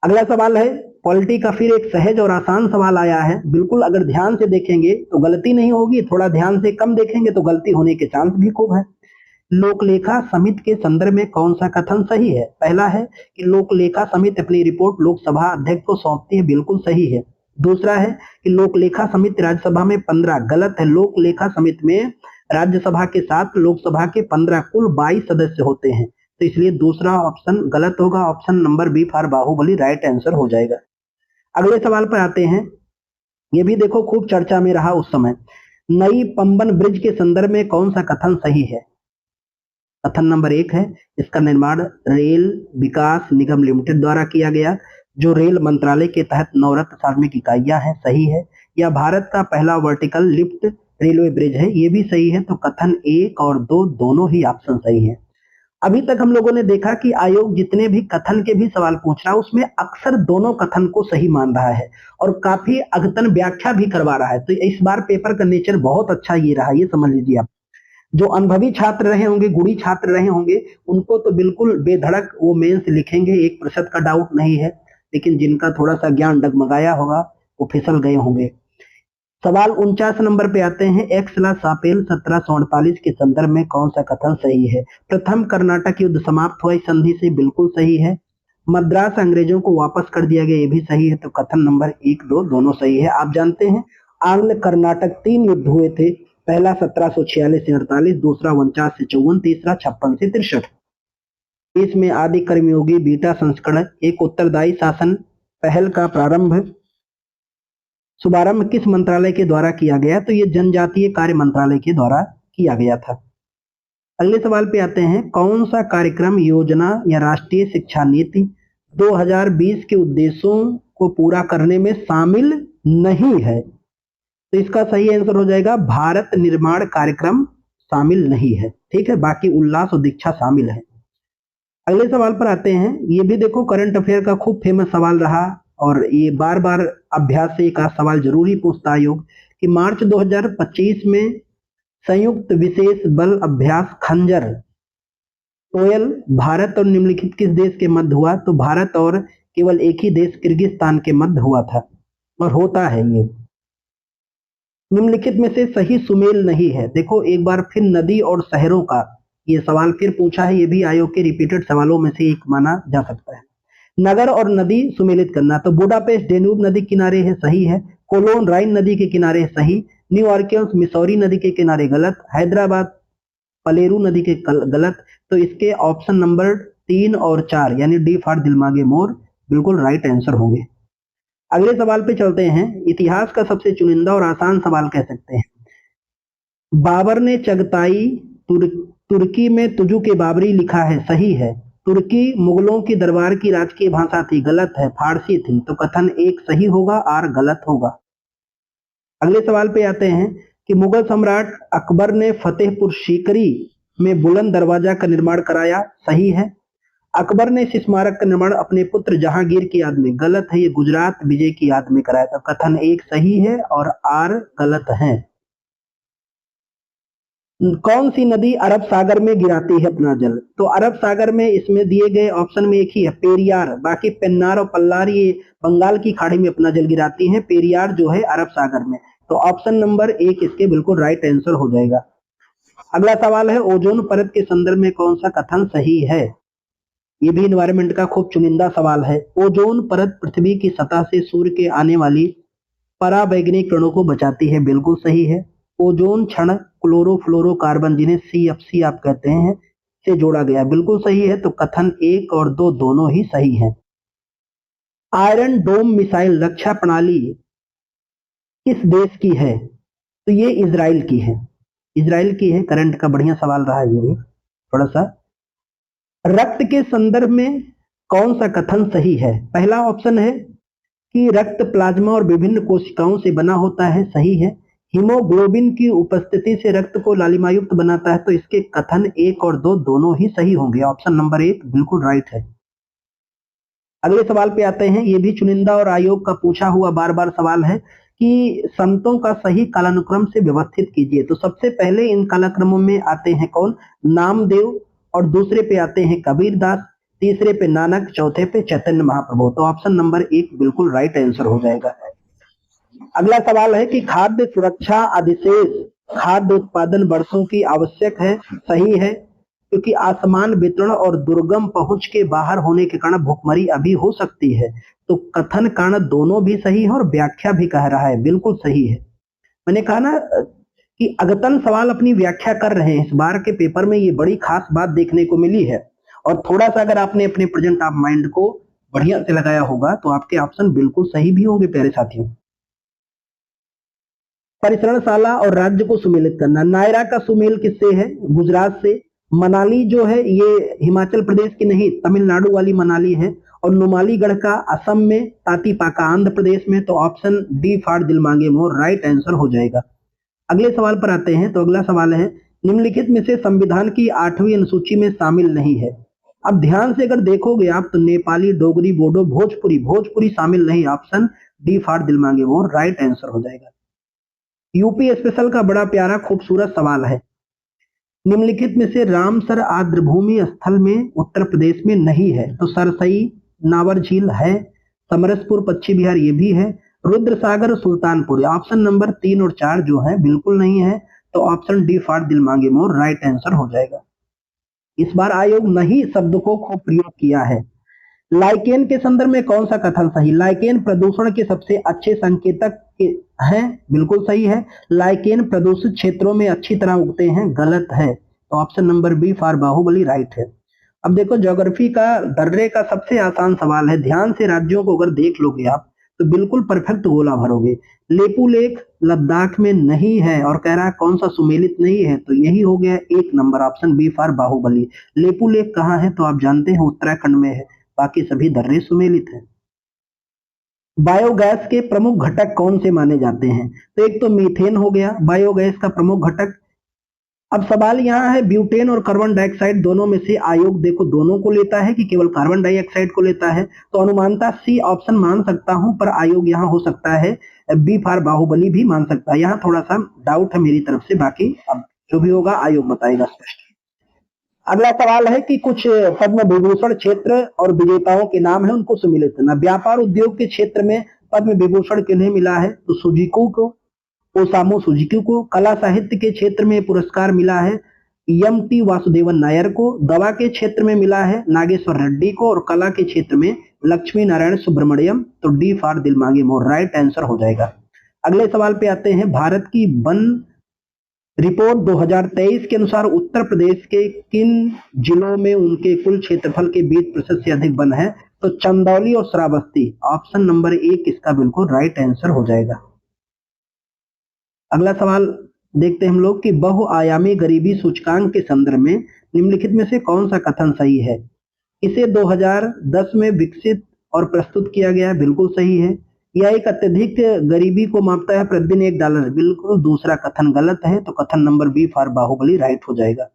अगला सवाल है पॉलिटी का, फिर एक सहज और आसान सवाल आया है। बिल्कुल अगर ध्यान से देखेंगे तो गलती नहीं होगी, थोड़ा ध्यान से कम देखेंगे तो गलती होने के चांस भी खूब है। लोकलेखा समिति के संदर्भ में कौन सा कथन सही है? पहला है कि लोकलेखा समिति अपनी रिपोर्ट लोकसभा अध्यक्ष को सौंपती है, बिल्कुल सही है। दूसरा है कि लोकलेखा समिति राज्यसभा में 15, गलत है। लोकलेखा समिति में राज्यसभा के साथ लोकसभा के 15 कुल 22 सदस्य होते हैं, तो इसलिए दूसरा ऑप्शन गलत होगा। Option number B for Baahubali right answer हो जाएगा। अगले सवाल पर आते हैं। ये भी देखो खूब चर्चा में रहा उस समय। नई पंबन ब्रिज के संदर्भ में कौन सा कथन सही है? कथन नंबर 1 है, इसका निर्माण रेल विकास निगम लिमिटेड द्वारा किया गया, जो रेल मंत्रालय के तहत नवरत्न सार्वजनिक इकाइयां हैं, सही है। या भारत का पहला वर्टिकल लिफ्ट रेलवे ब्रिज है, ये भी सही है। तो कथन 1 और 2 दोनों ही ऑप्शन सही है। अभी तक हम लोगों ने देखा कि आयोग जितने भी कथन के भी सवाल पूछ रहा है उसमें अक्सर दोनों कथन को सही मान रहा है और काफी अद्यतन व्याख्या भी करवा रहा है। तो इस बार पेपर का नेचर बहुत अच्छा ये रहा, ये समझ लीजिए आप। जो अनुभवी छात्र रहे होंगे, गुणी छात्र रहे होंगे, उनको तो बिल्कुल बेधड़क वो मेंस लिखेंगे, 1% का डाउट नहीं है। लेकिन जिनका थोड़ा सा ज्ञान डगमगाया होगा वो फिसल गए होंगे। सवाल 49 नंबर पे आते हैं। एक्स ला सापेल 1748 के संदर्भ में कौन सा कथन सही है? प्रथम कर्नाटक युद्ध समाप्त हुआ इस संधि से, बिल्कुल सही है। मद्रास अंग्रेजों को वापस कर दिया गया, ये भी सही है। तो कथन नंबर 1, 2 दोनों सही है। आप जानते हैं आंग्ल कर्नाटक 3 युद्ध हुए थे, पहला 1746 से 48, दूसरा 49 से 54, तीसरा 56 से 63। इसमें आदि कर्मयोगी बीटा संस्करण एक उत्तरदायी शासन पहल का शुभारंभ किस मंत्रालय के द्वारा किया गया? तो ये जनजातीय कार्य मंत्रालय के द्वारा किया गया था। अगले सवाल पे आते हैं। कौन सा कार्यक्रम, योजना या राष्ट्रीय शिक्षा नीति 2020 के उद्देश्यों को पूरा करने में शामिल नहीं है? तो इसका सही आंसर हो जाएगा भारत निर्माण कार्यक्रम शामिल नहीं है, ठीक है। बाकी उल्लास और दीक्षा शामिल है। अगले सवाल पर आते हैं। ये भी देखो करंट अफेयर का खूब फेमस सवाल रहा और ये बार बार अभ्यास से एक सवाल जरूरी पूछता आयोग कि मार्च 2025 में संयुक्त विशेष बल अभ्यास खंजर टोयल भारत और निम्नलिखित किस देश के मध्य हुआ? तो भारत और केवल एक ही देश किर्गिस्तान के मध्य हुआ था और होता है। ये निम्नलिखित में से सही सुमेल नहीं है। देखो एक बार फिर नदी और शहरों का ये सवाल फिर पूछा है, ये भी आयोग के रिपीटेड सवालों में से एक माना जा सकता है। नगर और नदी सुमेलित करना, तो बुडापेस्ट डेन्यूब नदी किनारे है, सही है। कोलोन राइन नदी के किनारे है, सही। न्यू ऑर्लियंस मिसौरी नदी के किनारे, गलत। हैदराबाद पलेरू नदी के गलत। तो इसके ऑप्शन नंबर 3 और 4 यानी डी फॉर दिलमागे मोर बिल्कुल राइट आंसर होंगे। अगले सवाल पे चलते हैं। इतिहास का सबसे चुनिंदा और आसान सवाल कह सकते हैं। बाबर ने चगताई तुर्की में तुजु के बाबरी लिखा है, सही है। तुर्की मुगलों की दरबार की राजकीय भाषा थी, गलत है, फारसी थी। तो कथन 1 सही होगा और गलत होगा। अगले सवाल पे आते हैं कि मुगल सम्राट अकबर ने फतेहपुर सीकरी में बुलंद दरवाजा का निर्माण कराया, सही है। अकबर ने इस स्मारक का निर्माण अपने पुत्र जहांगीर की याद में, गलत है, ये गुजरात विजय की याद में कराया था। कथन 1 सही है और आर गलत है। कौन सी नदी अरब सागर में गिराती है अपना जल? तो अरब सागर में इसमें दिए गए ऑप्शन में एक ही है, पेरियार। बाकी पेन्नार और पल्लार ये बंगाल की खाड़ी में अपना जल गिराती हैं, पेरियार जो है अरब सागर में। तो ऑप्शन नंबर 1 इसके बिल्कुल राइट आंसर हो जाएगा। अगला सवाल है ओजोन परत के संदर्भ में कौन सा कथन सही है। ये भी इन्वायरमेंट का खूब चुनिंदा सवाल है। ओजोन परत पृथ्वी की सतह से सूर्य के आने वाली पराबैंगनी किरणों को बचाती है, बिल्कुल सही है। ओजोन क्षण क्लोरोफ्लोरोकार्बन जिन्हें CFC आप कहते हैं से जोड़ा गया, बिल्कुल सही है। तो कथन 1 और 2 दोनों ही सही हैं। आयरन डोम मिसाइल रक्षा प्रणाली किस देश की है। तो ये इजराइल की है, इजराइल की है। करंट का बढ़िया सवाल रहा है ये भी थोड़ा सा। रक्त के संदर्भ में कौन सा कथन सही है। पहला ऑप्शन है कि रक्त प्लाज्मा और विभिन्न कोशिकाओं से बना होता है, सही है। हीमोग्लोबिन की उपस्थिति से रक्त को लालिमायुक्त बनाता है, तो इसके कथन 1 और 2 दोनों ही सही होंगे। ऑप्शन नंबर 1 बिल्कुल राइट है। अगले सवाल पे आते हैं। ये भी चुनिंदा और आयोग का पूछा हुआ बार बार सवाल है कि संतों का सही कालानुक्रम से व्यवस्थित कीजिए। तो सबसे पहले इन कालक्रमों में आते हैं कौन, नामदेव, और दूसरे पे आते हैं कबीरदास, तीसरे पे नानक, चौथे पे चैतन्य महाप्रभु। तो ऑप्शन नंबर 1 बिल्कुल राइट आंसर हो जाएगा। अगला सवाल है कि खाद्य सुरक्षा अधिशेष खाद्य उत्पादन वर्षों की आवश्यक है, सही है, क्योंकि आसमान वितरण और दुर्गम पहुंच के बाहर होने के कारण भूखमरी अभी हो सकती है। तो कथन कारण दोनों भी सही है और व्याख्या भी कह रहा है, बिल्कुल सही है। मैंने कहा ना कि अगतन सवाल अपनी व्याख्या कर रहे हैं। इस बार के पेपर में ये बड़ी खास बात देखने को मिली है। और थोड़ा सा अगर आपने अपने प्रेजेंट ऑफ माइंड को बढ़िया से लगाया होगा तो आपके ऑप्शन बिल्कुल सही भी होंगे प्यारे साथियों। परिसरणशाला और राज्य को सुमेलित करना। नायरा का सुमेल किससे है, गुजरात से। मनाली जो है ये हिमाचल प्रदेश की नहीं, तमिलनाडु वाली मनाली है। और नुमालीगढ़ का असम में, तातीपाका आंध्र प्रदेश में। तो ऑप्शन डी फाड़ दिल मांगे मोर राइट आंसर हो जाएगा। अगले सवाल पर आते हैं। तो अगला सवाल है निम्नलिखित में से संविधान की 8वीं अनुसूची में शामिल नहीं है। अब ध्यान से अगर देखोगे आप तो नेपाली, डोगरी, बोडो, भोजपुरी शामिल नहीं। ऑप्शन डी फाड़ दिल मांगे मोर राइट आंसर हो जाएगा। यूपी स्पेशल का बड़ा प्यारा खूबसूरत सवाल है। निम्नलिखित में से रामसर आर्द्रभूमि स्थल में उत्तर प्रदेश में नहीं है। तो सरसई, नावर झील है, समरसपुर पश्चिम बिहार ये भी है, रुद्रसागर, सुल्तानपुर। ऑप्शन नंबर 3 और 4 जो है बिल्कुल नहीं है। तो ऑप्शन डी फाड़ दिल मांगे मोर राइट आंसर हो जाएगा। इस बार आयोग नहीं शब्द को खूब प्रयोग किया है। लाइकेन के संदर्भ में कौन सा कथन सही। लाइकेन प्रदूषण के सबसे अच्छे संकेतक हैं, बिल्कुल सही है। लाइकेन प्रदूषित क्षेत्रों में अच्छी तरह उगते हैं, गलत है। तो ऑप्शन नंबर बी फार बाहुबली राइट है। अब देखो ज्योग्राफी का दर्रे का सबसे आसान सवाल है। ध्यान से राज्यों को अगर देख लोगे आप तो बिल्कुल परफेक्ट गोला भरोगे। लेपू लेक लद्दाख में नहीं है और कह रहा है कौन सा सुमेलित नहीं है। तो यही हो गया 1 नंबर, ऑप्शन बी फार बाहुबली। लेपू लेक कहाँ है तो आप जानते हैं उत्तराखंड में है, बाकी सभी दर्रे सुमेलित हैं। बायोगैस के प्रमुख घटक कौन से माने जाते हैं। तो एक तो मीथेन हो गया बायोगैस का प्रमुख घटक। अब सवाल यहाँ है ब्यूटेन और कार्बन डाइऑक्साइड दोनों में से आयोग देखो दोनों को लेता है कि केवल कार्बन डाइऑक्साइड को लेता है। तो अनुमानता सी ऑप्शन मान सकता हूं, पर आयोग यहाँ हो सकता है बी फार बाहुबली भी मान सकता है। यहाँ थोड़ा सा डाउट है मेरी तरफ से, बाकी अब जो भी होगा आयोग बताएगा स्पष्ट। अगला सवाल है कि कुछ पद्म विभूषण क्षेत्र और विजेताओं के नाम है, उनको सम्मिलित करना। व्यापार उद्योग के क्षेत्र में पद्म विभूषण किन्हें मिला है। तो सुजुकी को, ओसामू सुजुकी को। कला साहित्य के क्षेत्र में पुरस्कार मिला है एम.टी. वासुदेवन नायर को। दवा के क्षेत्र में मिला है नागेश्वर रेड्डी को। और कला के क्षेत्र में लक्ष्मी नारायण सुब्रमण्यम। तो डी फार दिल मांगे मोर राइट आंसर हो जाएगा। अगले सवाल पे आते हैं। भारत की वन रिपोर्ट 2023 के अनुसार उत्तर प्रदेश के किन जिलों में उनके कुल क्षेत्रफल के 20% से अधिक वन है। तो चंदौली और श्रावस्ती। ऑप्शन नंबर 1 इसका बिल्कुल राइट आंसर हो जाएगा। अगला सवाल देखते हैं हम लोग कि बहुआयामी गरीबी सूचकांक के संदर्भ में निम्नलिखित में से कौन सा कथन सही है। इसे 2010 में विकसित और प्रस्तुत किया गया है, बिल्कुल सही है। यह एक अत्यधिक गरीबी को मापता है, प्रतिदिन $1, बिल्कुल दूसरा कथन गलत है। तो कथन नंबर बी फार बाहुबली राइट हो जाएगा।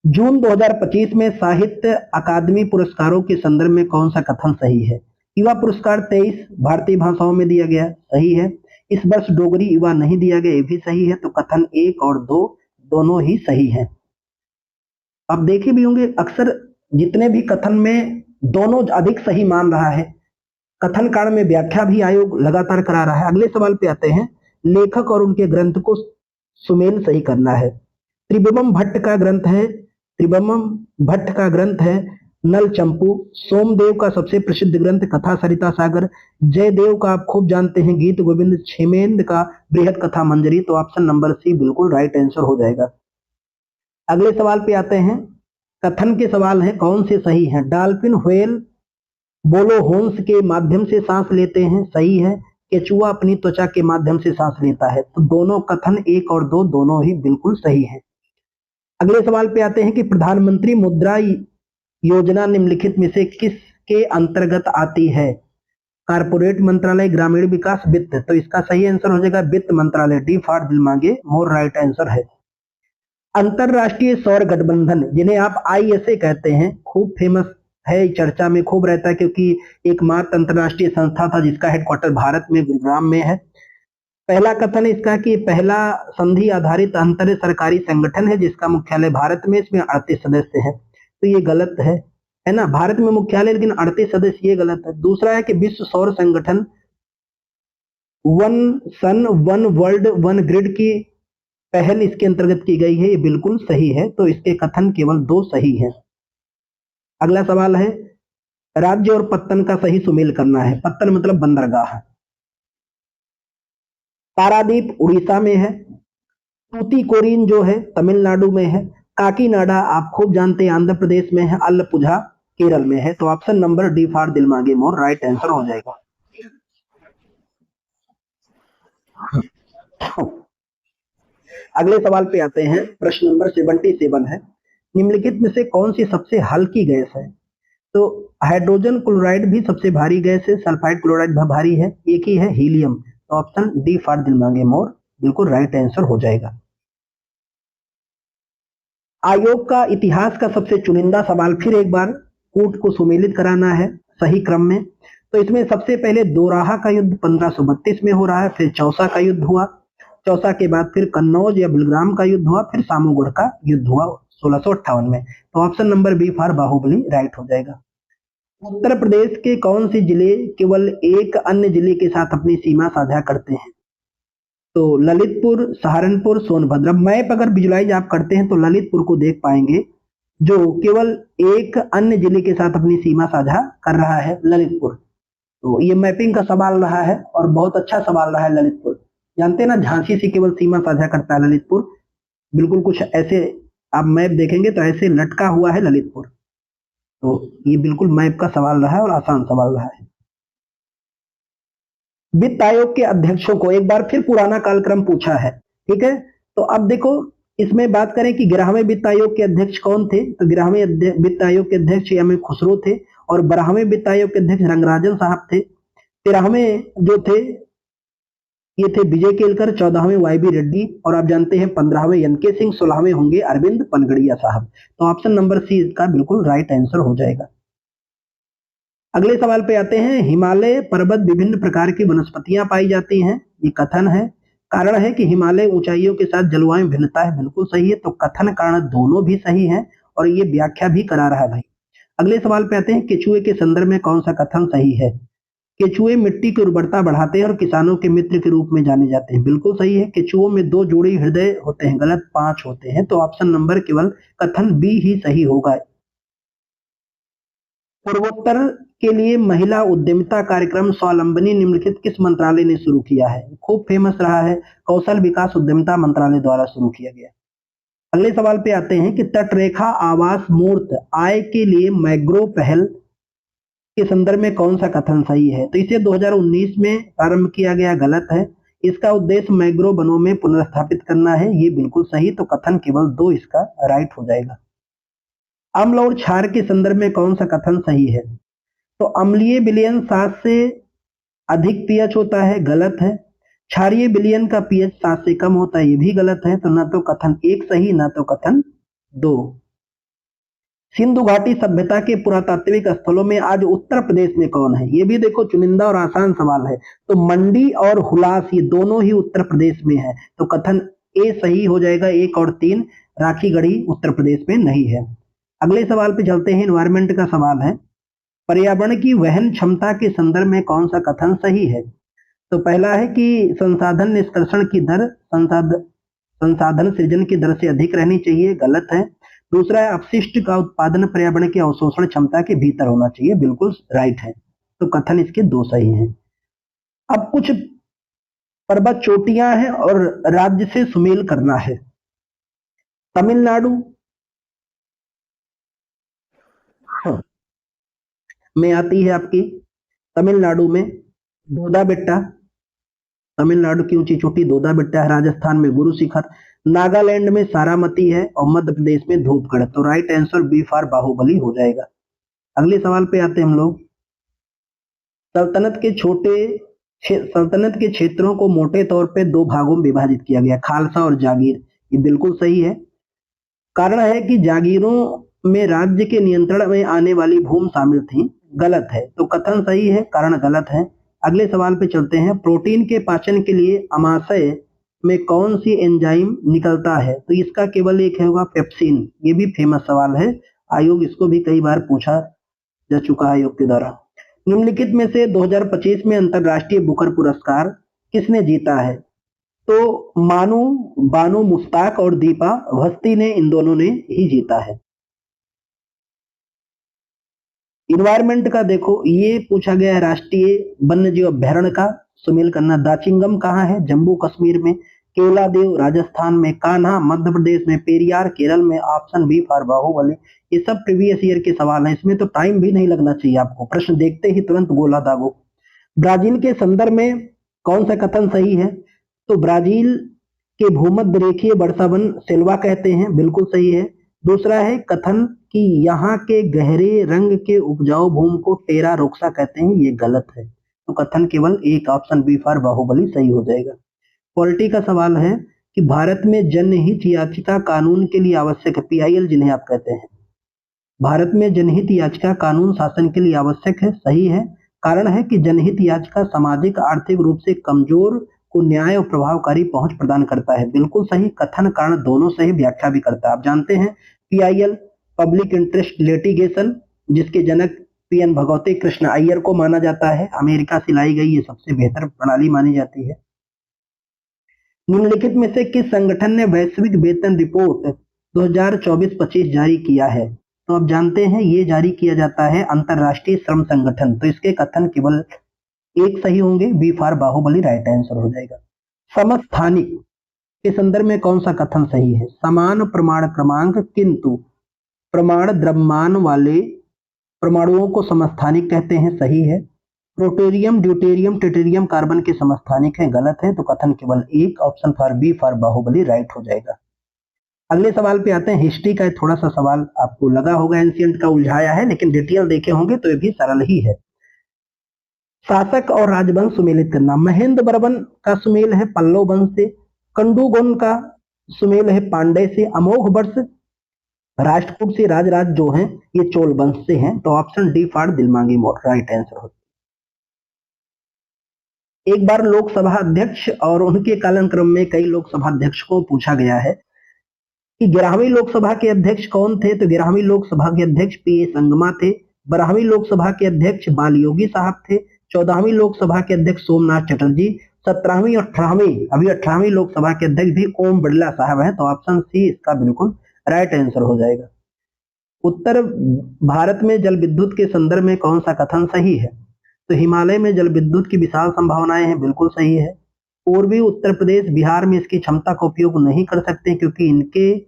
जून 2025 में साहित्य अकादमी पुरस्कारों के संदर्भ में कौन सा कथन सही है। युवा पुरस्कार 23 भारतीय भाषाओं में दिया गया, सही है। इस वर्ष डोगरी युवा नहीं दिया गया, ये भी सही है। तो कथन 1 और 2 दोनों ही सही हैं। आप देखे भी होंगे अक्सर जितने भी कथन में दोनों अधिक सही मान रहा है, कथन काल में व्याख्या भी आयोग लगातार करा रहा है। अगले सवाल पे आते हैं। लेखक और उनके ग्रंथ को सुमेल सही करना है। त्रिभुवन भट्ट का ग्रंथ है, त्रिभुवन भट्ट का ग्रंथ है नल चंपू। सोमदेव का सबसे प्रसिद्ध ग्रंथ कथा सरिता सागर। जयदेव का आप खूब जानते हैं गीत गोविंद। क्षेमेंद्र का बृहद कथा मंजरी। तो ऑप्शन नंबर सी बिल्कुल राइट आंसर हो जाएगा। अगले सवाल पे आते हैं, कथन के सवाल हैं, कौन से सही हैं? डॉल्फिन व्हेल बोलोहोन्स के माध्यम से सांस लेते हैं, सही है। केचुआ अपनी त्वचा के माध्यम से सांस लेता है। तो दोनों कथन 1 और 2 दोनों ही बिल्कुल सही है। अगले सवाल पे आते हैं कि प्रधानमंत्री मुद्रा योजना निम्नलिखित में से किसके अंतर्गत आती है? कारपोरेट मंत्रालय, ग्रामीण विकास, वित्त। तो इसका सही आंसर हो जाएगा वित्त मंत्रालय। डी फॉर दिल मांगे मोर राइट आंसर है। अंतरराष्ट्रीय सौर गठबंधन, जिन्हें आप आईएसए कहते हैं, खूब फेमस है, चर्चा में खूब रहता है, क्योंकि एकमात्र अंतरराष्ट्रीय संस्था था जिसका हेडक्वार्टर भारत में गुरुग्राम में है। पहला कथन इसका कि पहला संधि आधारित अंतर सरकारी संगठन है जिसका मुख्यालय भारत में, इसमें 38 सदस्य हैं। तो ये गलत है ना, भारत में मुख्यालय लेकिन 38 सदस्य, ये गलत है। दूसरा है कि विश्व सौर संगठन one sun one world one grid की पहल इसके अंतर्गत की गई है, ये बिल्कुल सही है। तो इसके कथन केवल 2 सही हैं। अगला सवाल है, राज्य और पत्तन का सही सुमेल करना है। पत्तन मतलब बंदरगाह। पारादीप उड़ीसा में है, तूतीकोरिन जो है तमिलनाडु में है, काकीनाडा आप खूब जानते हैं आंध्र प्रदेश में है, अल्लपुझा केरल में है। तो ऑप्शन नंबर डी फॉर दिल मांगे मोर राइट आंसर हो जाएगा। अगले सवाल पे आते हैं, प्रश्न नंबर 77 है, निम्नलिखित में से कौन सी सबसे हल्की गैस है? तो हाइड्रोजन क्लोराइड भी सबसे भारी गैस है, सल्फाइड क्लोराइड भारी है, एक ही है हीलियम। तो ऑप्शन डी फॉर दिल मांगे मोर बिल्कुल राइट आंसर हो जाएगा। आयोग का इतिहास का सबसे चुनिंदा सवाल, फिर एक बार कूट को सुमेलित कराना है सही क्रम में। तो इसमें सबसे पहले दोराहा का युद्ध 1532 में हो रहा है, फिर चौसा का युद्ध हुआ, चौसा के बाद फिर कन्नौज या बिलग्राम का युद्ध हुआ, फिर सामूगढ़ का युद्ध हुआ 1658 में। तो option number B for Baahubali right हो जाएगा। उत्तर प्रदेश के कौन से जिले केवल एक अन्य जिले के साथ अपनी सीमा साझा करते हैं? तो ललितपुर, सहारनपुर, सोनभद्र। मैप अगर विजुलाइज आप करते हैं तो ललितपुर को देख पाएंगे जो केवल एक अन्य जिले के साथ अपनी सीमा साझा कर रहा है, ललितपुर। तो ये मैपिंग का सवाल रहा है और बहुत अच्छा सवाल रहा है। ललितपुर जानते हैं ना, झांसी से केवल सीमा साझा करता है ललितपुर। बिल्कुल कुछ ऐसे आप मैप देखेंगे तो ऐसे लटका हुआ है ललितपुर। तो ये बिल्कुल मैप का सवाल रहा है और आसान सवाल रहा है। वित्त आयोग के अध्यक्षों को एक बार फिर पुराना कालक्रम पूछा है, ठीक है। तो अब देखो इसमें बात करें कि 11वें वित्त आयोग के अध्यक्ष कौन थे? तो 11वें वित्त आयोग के अध्यक्ष एम खुसरो थे और 12वें वित्त आयोग के अध्यक्ष रंगराजन साहब थे। 13वें जो थे ये थे विजय केलकर, 14वें वाई बी रेड्डी और आप जानते हैं 15वें एन के सिंह, 16वें होंगे अरविंद पनगड़िया साहब। तो ऑप्शन नंबर सी इसका बिल्कुल राइट आंसर हो जाएगा। अगले सवाल पे आते हैं, हिमालय पर्वत विभिन्न प्रकार की वनस्पतियां पाई जाती हैं, ये कथन है। कारण है कि हिमालय ऊंचाइयों के साथ जलवायु भिन्नता है, बिल्कुल सही है। तो कथन कारण दोनों भी सही है और ये व्याख्या भी करा रहा है भाई। अगले सवाल पे आते हैं, केचुए के संदर्भ में कौन सा कथन सही है? केचुए मिट्टी की उर्वरता बढ़ाते हैं और किसानों के मित्र के रूप में जाने जाते हैं, बिल्कुल सही है। केचुओं में 2 जोड़ी हृदय होते हैं, गलत 5 होते हैं। तो ऑप्शन नंबर केवल कथन बी ही सही होगा। पूर्वोत्तर के लिए महिला उद्यमिता कार्यक्रम स्वावलंबनी निम्नलिखित किस मंत्रालय ने शुरू किया है? खूब फेमस रहा है, कौशल विकास उद्यमिता मंत्रालय द्वारा शुरू किया गया। अगले सवाल पे आते हैं कि तटरेखा आवास मूर्त आय के लिए मैग्रो पहल के संदर्भ में कौन सा कथन सही है? तो इसे 2019 में प्रारंभ किया गया, गलत है। इसका उद्देश्य मैग्रो वनों में पुनर्स्थापित करना है, ये बिल्कुल सही। तो कथन केवल 2 इसका राइट हो जाएगा। अम्ल और क्षार के संदर्भ में कौन सा कथन सही है? तो अम्लीय विलयन 7 से अधिक पीएच होता है, गलत है। क्षारीय विलयन का पीएच 7 से कम होता है, ये भी गलत है। तो ना तो कथन 1 सही, ना तो कथन 2। सिंधु घाटी सभ्यता के पुरातात्विक स्थलों में आज उत्तर प्रदेश में कौन है? ये भी देखो चुनिंदा और आसान सवाल है। तो मंडी और हुलास ये दोनों ही उत्तर प्रदेश में है। तो कथन ए सही हो जाएगा। 1 और 3 राखीगढ़ी उत्तर प्रदेश में नहीं है। अगले सवाल पे चलते हैं, एनवायरमेंट का सवाल है। पर्यावरण की वहन क्षमता के संदर्भ में कौन सा कथन सही है? तो पहला है कि संसाधन निष्कर्षण की दर संसाधन सृजन की दर से अधिक रहनी चाहिए, गलत है। दूसरा है अपशिष्ट का उत्पादन पर्यावरण की अवशोषण क्षमता के भीतर होना चाहिए, बिल्कुल राइट है। तो कथन इसके दो सही हैं। अब कुछ पर्वत चोटियां हैं और राज्य से सुमेल करना है। तमिलनाडु में आती है आपकी, तमिलनाडु में दोदा बेट्टा, तमिलनाडु की ऊंची चोटी दोदा बेट्टा है। राजस्थान में गुरु शिखर, नागालैंड में सारामती है और मध्य प्रदेश में धूपगढ़। तो right answer B for Baahubali हो जाएगा। अगले सवाल पे आते हैं हम लोग। सल्तनत के क्षेत्रों को मोटे तौर पे दो भागों में विभाजित किया गया, खालसा और जागीर। ये बिल्कुल सही है। कारण है कि जागीरों में राज्य के नियंत्रण में आने वाली भूमि शामिल थी, गलत है। तो कथन सही है, कारण गलत है। अगले सवाल पे चलते हैं। प्रोटीन के पाचन के लिए अमाशय में कौन सी एंजाइम निकलता है? तो इसका केवल एक है, होगा पेप्सिन। ये भी फेमस सवाल है, आयोग इसको भी कई बार पूछा जा चुका है आयोग के द्वारा। निम्नलिखित में से 2025 में अंतरराष्ट्रीय बुकर पुरस्कार किसने जीता है? तो बानू मुश्ताक और दीपा अवस्थी ने, इन दोनों ने ही जीता है। इन्वायरमेंट का देखो, ये पूछा गया है राष्ट्रीय वन्यजीव अभ्यारण्य का सुमेल करना। दाचिंगम कहाँ है? जम्मू कश्मीर में। केवलादेव राजस्थान में। कान्हा मध्य प्रदेश में। पेरियार केरल में। Option B for Baahubali. ये सब प्रीवियस ईयर के सवाल हैं, इसमें तो टाइम भी नहीं लगना चाहिए आपको, प्रश्न देखते ही तुरंत गोला दागो। ब्राजील के संदर्भ में कौन सा कथन सही है? तो ब्राजील के भूमध्य रेखीय वर्षावन सेल्वा कहते हैं, बिल्कुल सही है। दूसरा है कथन कि यहाँ के गहरे रंग के उपजाऊ भूमि को टेरा रोक्सा कहते हैं, ये गलत है। तो कथन केवल एक, ऑप्शन बी फॉर बाहुबली सही हो जाएगा। पॉलिटी का सवाल है कि भारत में जनहित याचिका कानून के लिए आवश्यक है, पीआईएल जिन्हें आप कहते हैं। भारत में जनहित याचिका कानून शासन के लिए आवश्यक है, सही है। कारण है कि जनहित याचिका सामाजिक आर्थिक रूप से कमजोर को न्याय और प्रभावकारी पहुंच प्रदान करता है, बिल्कुल सही। कथन कारण दोनों सही, व्याख्या भी करता है। आप जानते हैं पीआईएल पब्लिक इंटरेस्ट लिटिगेशन, जिसके जनक पीएन भगवती कृष्ण अय्यर को माना जाता है, अमेरिका से लाई गई ये सबसे बेहतर प्रणाली मानी जाती है। निम्नलिखित में से किस संगठन ने वैश्विक वेतन रिपोर्ट 2024-25 जारी किया है? तो आप जानते हैं ये जारी किया जाता है अंतरराष्ट्रीय श्रम संगठन। तो इसके कथन केवल एक सही होंगे, B for Baahubali right answer हो जाएगा। समस्थानिक के संदर्भ में कौन सा कथन सही है? समान प्रमाण क्रमांक किंतु प्रमाण द्रव्यमान वाले परमाणुओं को समस्थानिक कहते हैं, सही है। प्रोटेरियम ड्यूटेरियम ट्रिटियम कार्बन के समस्थानिक हैं, गलत है। तो कथन केवल एक, option for B for Baahubali right हो जाएगा। अगले सवाल पे आते हैं। हिस्ट्री का थोड़ा सा सवाल आपको लगा होगा एंशिएंट का उलझाया है, लेकिन डिटेल देखे होंगे तो ये भी सरल ही है। शासक और राजवंश सुमेलित करना। महेंद्र बर्मन का सुमेल है पल्लव वंश से। कंडूगोन का सुमेल है पांड्य से। अमोघ वर्ष राष्ट्रकूट से। राजराज जो हैं ये चोल वंश से हैं। तो ऑप्शन डी फॉर दिलमांगी मोर राइट आंसर हो। एक बार लोकसभा अध्यक्ष और उनके कालक्रम में कई लोकसभा अध्यक्ष को पूछा गया है कि 11वीं लोकसभा के अध्यक्ष कौन थे? तो 11वीं लोकसभा के अध्यक्ष पीए संगमा थे। 12वीं लोकसभा के अध्यक्ष बाल योगी साहब थे। 14वीं लोकसभा के अध्यक्ष सोमनाथ चटर्जी। 17वीं 18वीं लोकसभा के अध्यक्ष भी ओम बिरला साहब हैं। तो ऑप्शन सी इसका बिल्कुल राइट आंसर हो जाएगा। उत्तर भारत में जल विद्युत के संदर्भ में कौन सा कथन सही है? तो हिमालय में जल विद्युत की विशाल संभावनाएं हैं, बिल्कुल सही है। पूर्वी उत्तर प्रदेश बिहार में इसकी क्षमता का उपयोग नहीं कर सकते क्योंकि इनके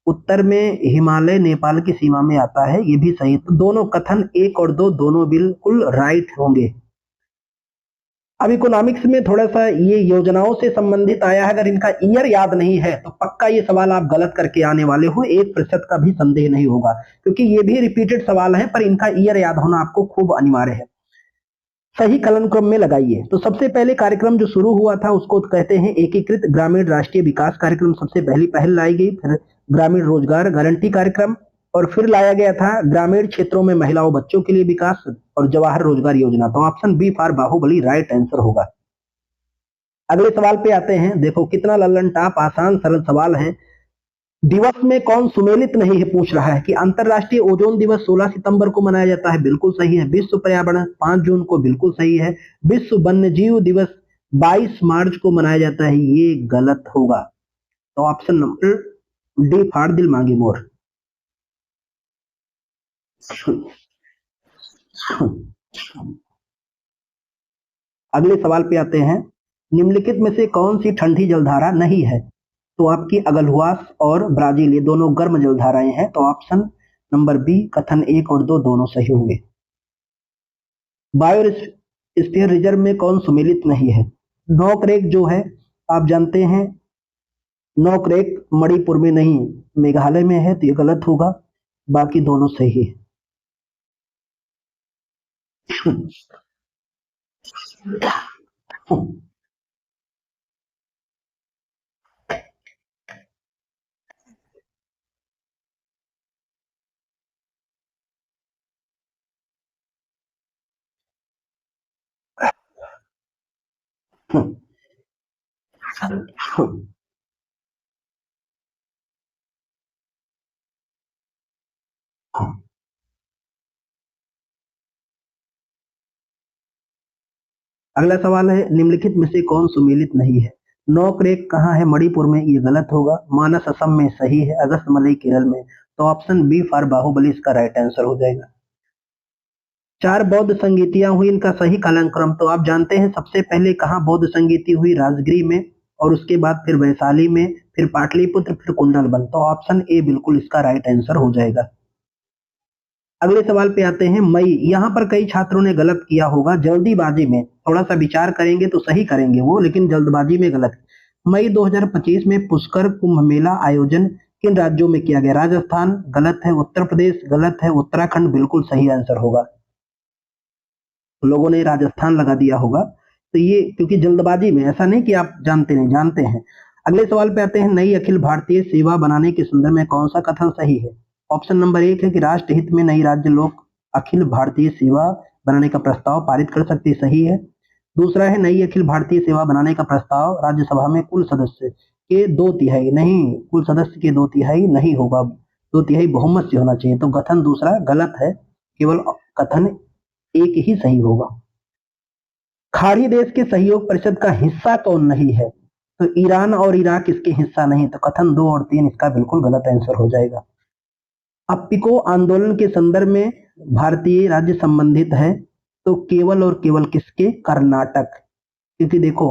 उत्तर में हिमालय नेपाल की सीमा में आता है, ये भी सही। तो दोनों कथन एक और दो दोनों बिल्कुल राइट होंगे। अब इकोनॉमिक्स में थोड़ा सा ये योजनाओं से संबंधित आया है, अगर इनका ईयर याद नहीं है तो पक्का ये सवाल आप गलत करके आने वाले हो, 1% का भी संदेह नहीं होगा, क्योंकि ये भी रिपीटेड सवाल है, पर इनका ईयर याद होना आपको खूब अनिवार्य है। सही कालक्रम में लगाइए। तो सबसे पहले कार्यक्रम जो शुरू हुआ था उसको कहते हैं एकीकृत ग्रामीण राष्ट्रीय विकास कार्यक्रम, सबसे पहल लाई गई। फिर ग्रामीण रोजगार गारंटी कार्यक्रम, और फिर लाया गया था ग्रामीण क्षेत्रों में महिलाओं बच्चों के लिए विकास और जवाहर रोजगार योजना। तो option B for Baahubali right answer होगा। अगले सवाल पे आते हैं। देखो कितना लल्लन टाप आसान सरल सवाल है। दिवस में कौन सुमेलित नहीं है पूछ रहा है कि अंतरराष्ट्रीय ओजोन दिवस 16 सितंबर को मनाया जाता है, बिल्कुल सही है। विश्व पर्यावरण 5 जून को, बिल्कुल सही है। विश्व वन्यजीव दिवस 22 मार्च को मनाया जाता है, ये गलत होगा। तो ऑप्शन नंबर डी फाड़ दिल मांगी मोर। अगले सवाल पे आते हैं, निम्नलिखित में से कौन सी ठंडी जलधारा नहीं है? तो आपकी अगलहुआस और ब्राजील ये दोनों गर्म जलधाराएं हैं, तो ऑप्शन नंबर बी कथन 1 और 2 दोनों सही होंगे। बायोस्फीयर रिजर्व में कौन सुमेलित नहीं है? नोकरेक जो है आप जानते हैं, नोकरेक मणिपुर में नहीं मेघालय में है, तो ये गलत होगा, बाकी दोनों सही है। अगला सवाल है, निम्नलिखित में से कौन सुमेलित नहीं है? नोकरेक कहाँ है? मणिपुर में, ये गलत होगा। मानस असम में सही है, अगस्त मलई केरल में, तो ऑप्शन बी फॉर बाहुबली इसका राइट आंसर हो जाएगा। 4 बौद्ध संगीतियां हुई, इनका सही कालानुक्रम तो आप जानते हैं, सबसे पहले कहाँ बौद्ध संगीति हुई? राजगिरी में, और उसके बाद फिर वैशाली में, फिर पाटलिपुत्र, फिर कुंडलबन, तो ऑप्शन ए बिल्कुल इसका राइट आंसर हो जाएगा। अगले सवाल पे आते हैं, मई, यहाँ पर कई छात्रों ने गलत किया होगा, जल्दीबाजी में, थोड़ा सा विचार करेंगे तो सही करेंगे वो, लेकिन जल्दबाजी में गलत। मई 2025 में पुष्कर कुंभ मेला आयोजन किन राज्यों में किया गया? राजस्थान गलत है, उत्तर प्रदेश गलत है, उत्तराखंड बिल्कुल सही आंसर होगा। लोगों ने राजस्थान लगा दिया होगा, तो ये क्योंकि जल्दबाजी में, ऐसा नहीं कि आप जानते नहीं, जानते हैं। अगले सवाल पे आते हैं, नई अखिल भारतीय सेवा बनाने के संदर्भ में कौन सा कथन सही है? ऑप्शन नंबर 1 है कि राष्ट्र हित में नई राज्य लोक अखिल भारतीय सेवा बनाने का प्रस्ताव पारित कर सकते, सही है। दूसरा है, नई अखिल भारतीय सेवा बनाने का प्रस्ताव राज्यसभा में कुल सदस्य के 2/3 नहीं, कुल सदस्य के 2/3 नहीं होगा, 2/3 बहुमत से होना चाहिए, तो कथन दूसरा गलत है, केवल कथन एक ही सही होगा। खाड़ी देश के सहयोग परिषद का हिस्सा कौन नहीं है? तो ईरान और इराक इसके हिस्सा नहीं, तो कथन 2 और 3 इसका बिल्कुल गलत आंसर हो जाएगा। अप्पिको आंदोलन के संदर्भ में भारतीय राज्य संबंधित है, तो केवल और केवल किसके? कर्नाटक, क्योंकि देखो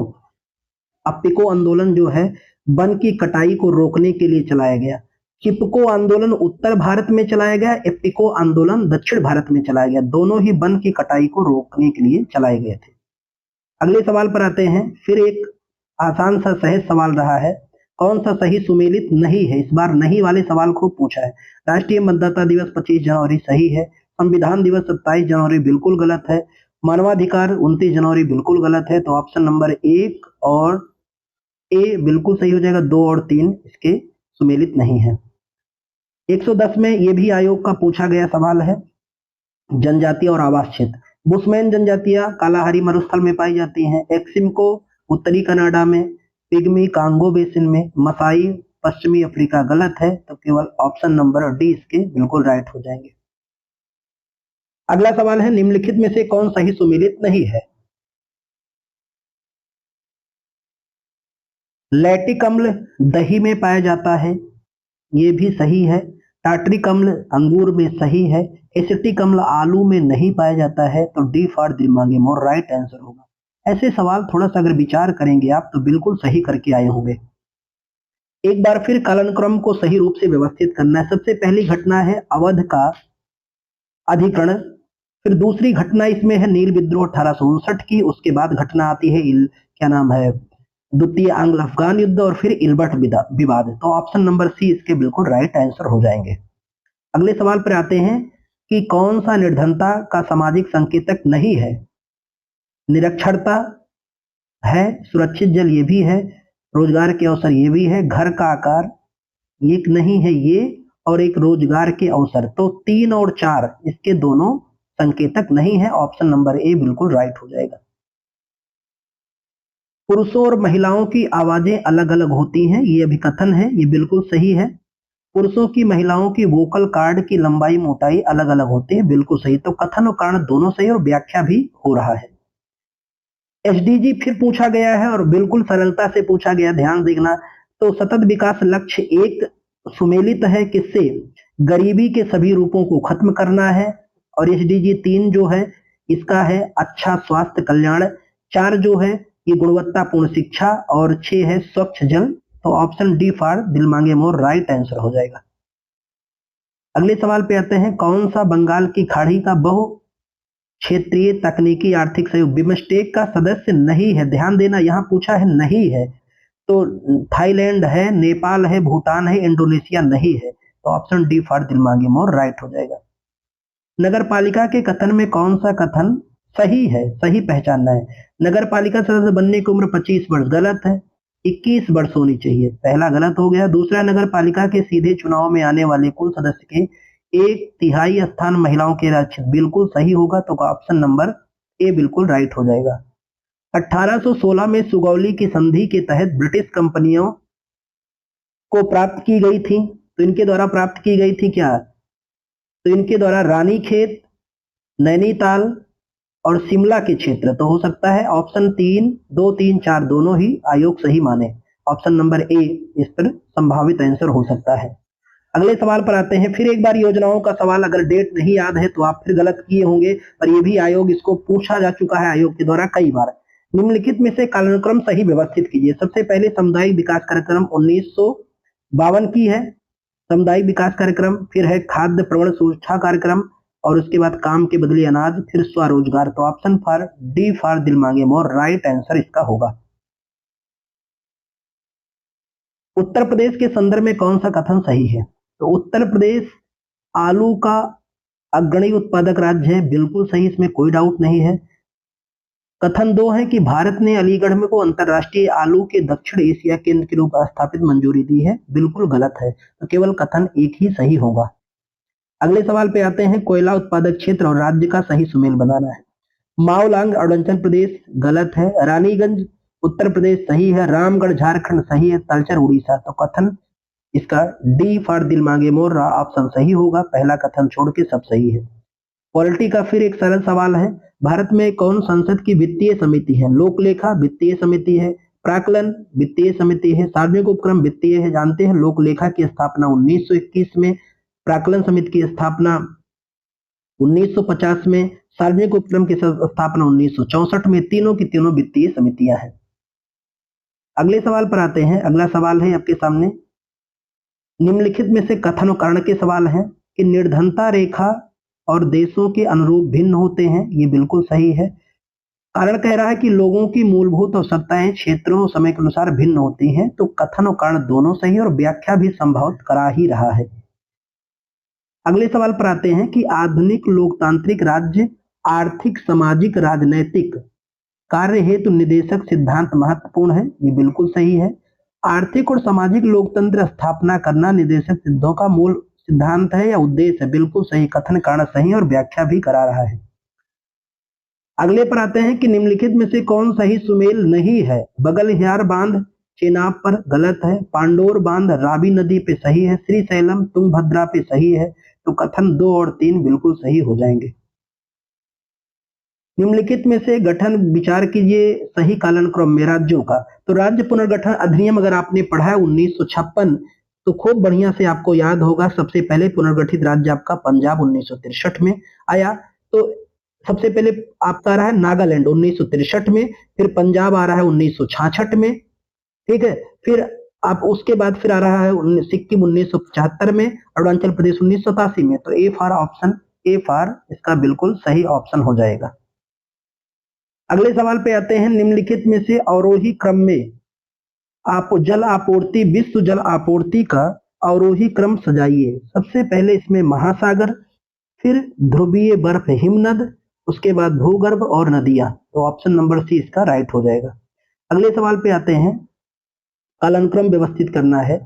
अप्पिको आंदोलन जो है वन की कटाई को रोकने के लिए चलाया गया। चिपको आंदोलन उत्तर भारत में चलाया गया, एप्पिको आंदोलन दक्षिण भारत में चलाया गया, दोनों ही वन की कटाई को रोकने के लिए चलाए गए थे। अगले सवाल पर आते हैं, फिर एक आसान सा सहज सवाल रहा है, कौन सा सही सुमेलित नहीं है? इस बार नहीं वाले सवाल को पूछा है। राष्ट्रीय मतदाता दिवस 25 जनवरी सही है, संविधान दिवस 27 जनवरी बिल्कुल गलत है, मानवाधिकार 29 जनवरी बिल्कुल गलत है, तो ऑप्शन नंबर 1 और ए बिल्कुल सही हो जाएगा, 2 और 3 इसके सुमेलित नहीं है। 110 में ये भी आयोग का पूछा गया सवाल है, जनजातीय और आवास क्षेत्र। बुशमैन जनजातियां कालाहारी मरुस्थल में पाई जाती हैं, एक्सिमको उत्तरी कनाडा में, पिग्मी कांगो बेसिन में, मसाई पश्चिमी अफ्रीका गलत है, तो केवल ऑप्शन नंबर डी इसके बिल्कुल राइट हो जाएंगे। अगला सवाल है, निम्नलिखित में से कौन सही सुमेलित नहीं है? लैक्टिक अम्ल दही में पाया जाता है, ये भी सही है। टार्टरिक अम्ल अंगूर में सही है। एसिटिक अम्ल आलू में नहीं पाया जाता है, तो डी फॉर दिमागी मोर राइट आंसर होगा। ऐसे सवाल थोड़ा सा अगर विचार करेंगे आप तो बिल्कुल सही करके आए होंगे। एक बार फिर कालानुक्रम को सही रूप से व्यवस्थित करना है। सबसे पहली घटना है अवध का अधिकरण, फिर दूसरी घटना इसमें है नील विद्रोह 1859 की, उसके बाद घटना आती है क्या नाम है, द्वितीय आंग्ल अफगान युद्ध, और फिर इल्बर्ट विवाद। तो ऑप्शन नंबर सी इसके बिल्कुल राइट आंसर हो जाएंगे। अगले सवाल पर आते हैं कि कौन सा निर्धनता का सामाजिक संकेतक नहीं है? निरक्षरता है, सुरक्षित जल ये भी है, रोजगार के अवसर ये भी है, घर का आकार एक नहीं है ये, और एक रोजगार के अवसर। तो 3 और 4 इसके दोनों संकेतक नहीं है, ऑप्शन नंबर ए बिल्कुल राइट हो जाएगा। पुरुषों और महिलाओं की आवाजें अलग अलग होती हैं, ये अभी कथन है, ये बिल्कुल सही है। पुरुषों की महिलाओं की वोकल कार्ड की लंबाई मोटाई अलग अलग होती है, बिल्कुल सही। तो कथन और कारण दोनों सही और व्याख्या भी हो रहा है। एसडीजी फिर पूछा गया है और बिल्कुल सरलता से पूछा गया, ध्यान देना। तो सतत विकास लक्ष्य एक सुमेलित है किससे? गरीबी के सभी रूपों को खत्म करना है। और एसडीजी 3 जो है इसका है अच्छा स्वास्थ्य कल्याण, 4 जो है ये गुणवत्तापूर्ण शिक्षा, और 6 है स्वच्छ जल। तो ऑप्शन डी फॉर दिल मांगे मोर राइट आंसर हो जाएगा। अगले सवाल पे आते हैं, कौन सा बंगाल की खाड़ी का बहु क्षेत्रीय तकनीकी आर्थिक सहयोग बिमस्टेक का सदस्य नहीं है? ध्यान देना, यहाँ पूछा है नहीं है, तो थाईलैंड है, नेपाल है, भूटान है, इंडोनेशिया नहीं है। तो ऑप्शन डी फॉर दिल मांगे मोर राइट हो जाएगा। नगर पालिका के कथन में कौन सा कथन सही है? सही पहचानना है। नगर पालिका सदस्य बनने की उम्र 25 वर्ष, गलत है, 21 वर्ष होनी चाहिए, पहला गलत हो गया। दूसरा, नगर पालिका के सीधे चुनाव में आने वाले कुल सदस्य के 1/3 स्थान महिलाओं के रक्षित, बिल्कुल सही होगा। तो ऑप्शन नंबर ए बिल्कुल राइट हो जाएगा। 1816 में सुगौली की संधि के तहत ब्रिटिश कंपनियों को प्राप्त की गई थी, तो इनके द्वारा प्राप्त की गई थी क्या? तो इनके द्वारा रानीखेत, नैनीताल और शिमला के क्षेत्र। तो हो सकता है ऑप्शन 3, 2, 3, 4 दोनों ही आयोग सही माने। ऑप्शन नंबर ए इस पर संभावित आंसर हो सकता है। अगले सवाल पर आते हैं। फिर एक बार योजनाओं का सवाल, अगर डेट नहीं याद है तो आप फिर गलत किए होंगे, पर ये भी आयोग इसको पूछा जा चुका है आयोग के द्वारा कई बार। निम्नलिखित में से कालानुक्रम सही व्यवस्थित कीजिए। सबसे पहले सामुदायिक विकास कार्यक्रम 1952 की है, सामुदायिक विकास कार्यक्रम, फिर है खाद्य प्रवण सुरक्षा कार्यक्रम, और उसके बाद काम के बदले अनाज, फिर स्वरोजगार। तो ऑप्शन फॉर डी फॉर दिल मांगे मोर राइट आंसर इसका होगा। उत्तर प्रदेश के संदर्भ में कौन सा कथन सही है? तो उत्तर प्रदेश आलू का अग्रणी उत्पादक राज्य है, बिल्कुल सही, इसमें कोई डाउट नहीं है। कथन 2 है कि भारत ने अलीगढ़ में को अंतरराष्ट्रीय आलू के दक्षिण एशिया केंद्र के रूप में स्थापित मंजूरी दी है, बिल्कुल गलत है। तो केवल कथन 1 ही सही होगा। अगले सवाल पे आते हैं, कोयला उत्पादक क्षेत्र और राज्य का सही सुमेल बनाना है। माओलांग अरुणाचल प्रदेश गलत है, रानीगंज उत्तर प्रदेश सही है, रामगढ़ झारखंड सही है, तलचर उड़ीसा। तो कथन इसका डी फॉर दिल मांगे मोर ऑप्शन सही होगा, पहला कथन छोड़ के सब सही है। पॉलिटी का फिर एक सरल सवाल है, भारत में कौन संसद की वित्तीय समिति है? लोकलेखा वित्तीय समिति है, प्राक्कलन वित्तीय समिति है, सार्वजनिक उपक्रम वित्तीय है। जानते हैं लोकलेखा की स्थापना 1921 में, प्राक्कलन समिति की स्थापना 1950 में, सार्वजनिक उपक्रम की स्थापना 1964 में। तीनों की तीनों वित्तीय समितियां हैं। अगले सवाल पर आते हैं। अगला सवाल है आपके सामने, निम्नलिखित में से कथन और कारण के सवाल हैं कि निर्धनता रेखा और देशों के अनुरूप भिन्न होते हैं, ये बिल्कुल सही है। कारण कह रहा है कि लोगों की मूलभूत आवश्यकताएं क्षेत्रों और समय के अनुसार भिन्न होती हैं, तो कथन और कारण दोनों सही और व्याख्या भी संभवत करा ही रहा है। अगले सवाल पर आते हैं कि आधुनिक लोकतांत्रिक राज्य आर्थिक, सामाजिक, राजनैतिक कार्य हेतु निदेशक सिद्धांत महत्वपूर्ण है, ये बिल्कुल सही है। आर्थिक और सामाजिक लोकतंत्र स्थापना करना निदेशक सिद्धों का मूल सिद्धांत है या उद्देश्य है, बिल्कुल सही, कथन कारण सही और व्याख्या भी करा रहा है। अगले पर आते हैं कि निम्नलिखित में से कौन सही सुमेल नहीं है? बगलहियार बांध चेनाब पर गलत है, पांडोर बांध रावी नदी पे सही है, श्रीशैलम तुंगभद्रा पे सही है। तो कथन 2 और 3 बिल्कुल सही हो जाएंगे। निम्नलिखित में से गठन विचार कीजिए सही कालानुक्रम में राज्यों का। तो राज्य पुनर्गठन अधिनियम अगर आपने पढ़ा है 1956, तो खूब बढ़िया से आपको याद होगा। सबसे पहले पुनर्गठित राज्य आपका पंजाब 1963 में आया, तो सबसे पहले आपका रहा है नागालैंड 1963 में, फिर पंजाब आ रहा है 1966 में, ठीक है, फिर आप उसके बाद फिर आ रहा है सिक्किम 1975 में, अरुणाचल प्रदेश 1987 में। तो A for option A for इसका बिल्कुल सही ऑप्शन हो जाएगा। अगले सवाल पे आते हैं, निम्नलिखित में से अवरोही क्रम में आप जल आपूर्ति, विश्व जल आपूर्ति का अवरोही क्रम सजाइए। सबसे पहले इसमें महासागर, फिर ध्रुवीय बर्फ हिमनद, उसके बाद भूगर्भ और नदियां। तो ऑप्शन नंबर सी इसका राइट हो जाएगा। अगले सवाल पे आते हैं, कालानुक्रम व्यवस्थित करना है।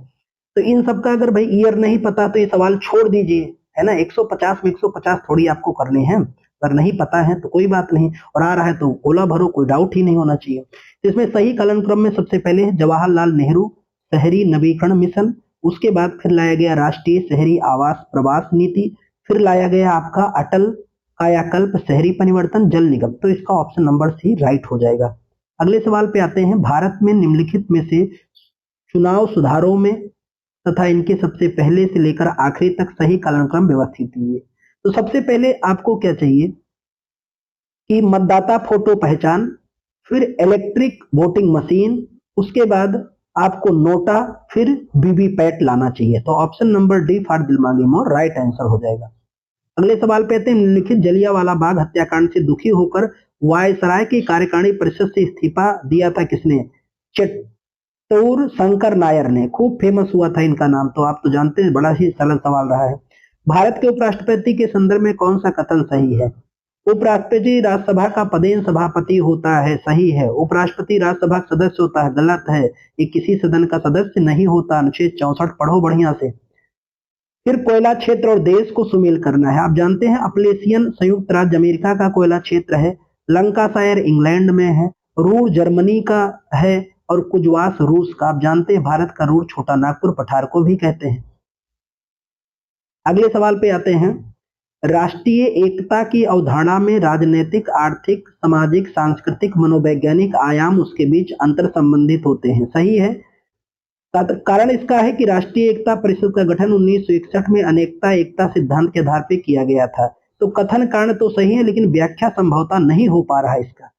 तो इन सबका अगर भाई ईयर नहीं पता तो ये सवाल छोड़ दीजिए, है ना। 150 में 150 थोड़ी आपको करने हैं, अगर नहीं पता है तो कोई बात नहीं, और आ रहा है तो गोला भरो, कोई डाउट ही नहीं होना चाहिए। तो इसमें सही कालानुक्रम में सबसे पहले है जवाहरलाल नेहरू शहरी नवीकरण मिशन, उसके बाद फिर लाया गया राष्ट्रीय शहरी आवास प्रवास नीति, फिर लाया गया आपका अटल कायाकल्प शहरी परिवर्तन जल निगम। तो इसका ऑप्शन नंबर सी राइट हो जाएगा। अगले सवाल पे आते हैं, भारत में निम्नलिखित में से चुनाव सुधारों में तथा इनके सबसे पहले से लेकर आखिरी तक सही कालानुक्रम व्यवस्थित है। तो सबसे पहले आपको क्या चाहिए कि मतदाता फोटो पहचान, फिर इलेक्ट्रिक वोटिंग मशीन, उसके बाद आपको नोटा, फिर वीवीपैट लाना चाहिए। तो ऑप्शन नंबर डी फॉर दिलमागी मोर राइट आंसर हो जाएगा। अगले सवाल पे आते हैं, निम्नलिखित जलियांवाला बाग हत्याकांड से दुखी होकर वायसराय की कार्यकारिणी परिषद से इस्तीफा दिया था किसने? चित्तूर शंकर नायर ने। खूब फेमस हुआ था इनका नाम, तो आप तो जानते हैं, बड़ा ही सरल सवाल रहा है। भारत के उपराष्ट्रपति के संदर्भ में कौन सा कथन सही है? उपराष्ट्रपति राज्यसभा का पदेन सभापति होता है, सही है। उपराष्ट्रपति राज्यसभा का सदस्य होता है, गलत है। ये किसी सदन का सदस्य नहीं होता। अनुच्छेद 64 पढ़ो बढ़िया से। फिर कोयला क्षेत्र और देश को सुमेल करना है। आप जानते हैं अपलेशियन संयुक्त राज्य अमेरिका का कोयला क्षेत्र है, लंकाशायर इंग्लैंड में है, रूर जर्मनी का है और कुजवास रूस का। आप जानते हैं भारत का रूर छोटा नागपुर पठार को भी कहते हैं। अगले सवाल पे आते हैं, राष्ट्रीय एकता की अवधारणा में राजनीतिक, आर्थिक, सामाजिक, सांस्कृतिक, मनोवैज्ञानिक आयाम उसके बीच अंतर संबंधित होते हैं, सही है। कारण इसका है कि राष्ट्रीय एकता परिषद का गठन 1961 में अनेकता एकता सिद्धांत के आधार पर किया गया था। तो कथन कारण तो सही है, लेकिन व्याख्या संभवतः नहीं हो पा रहा है इसका।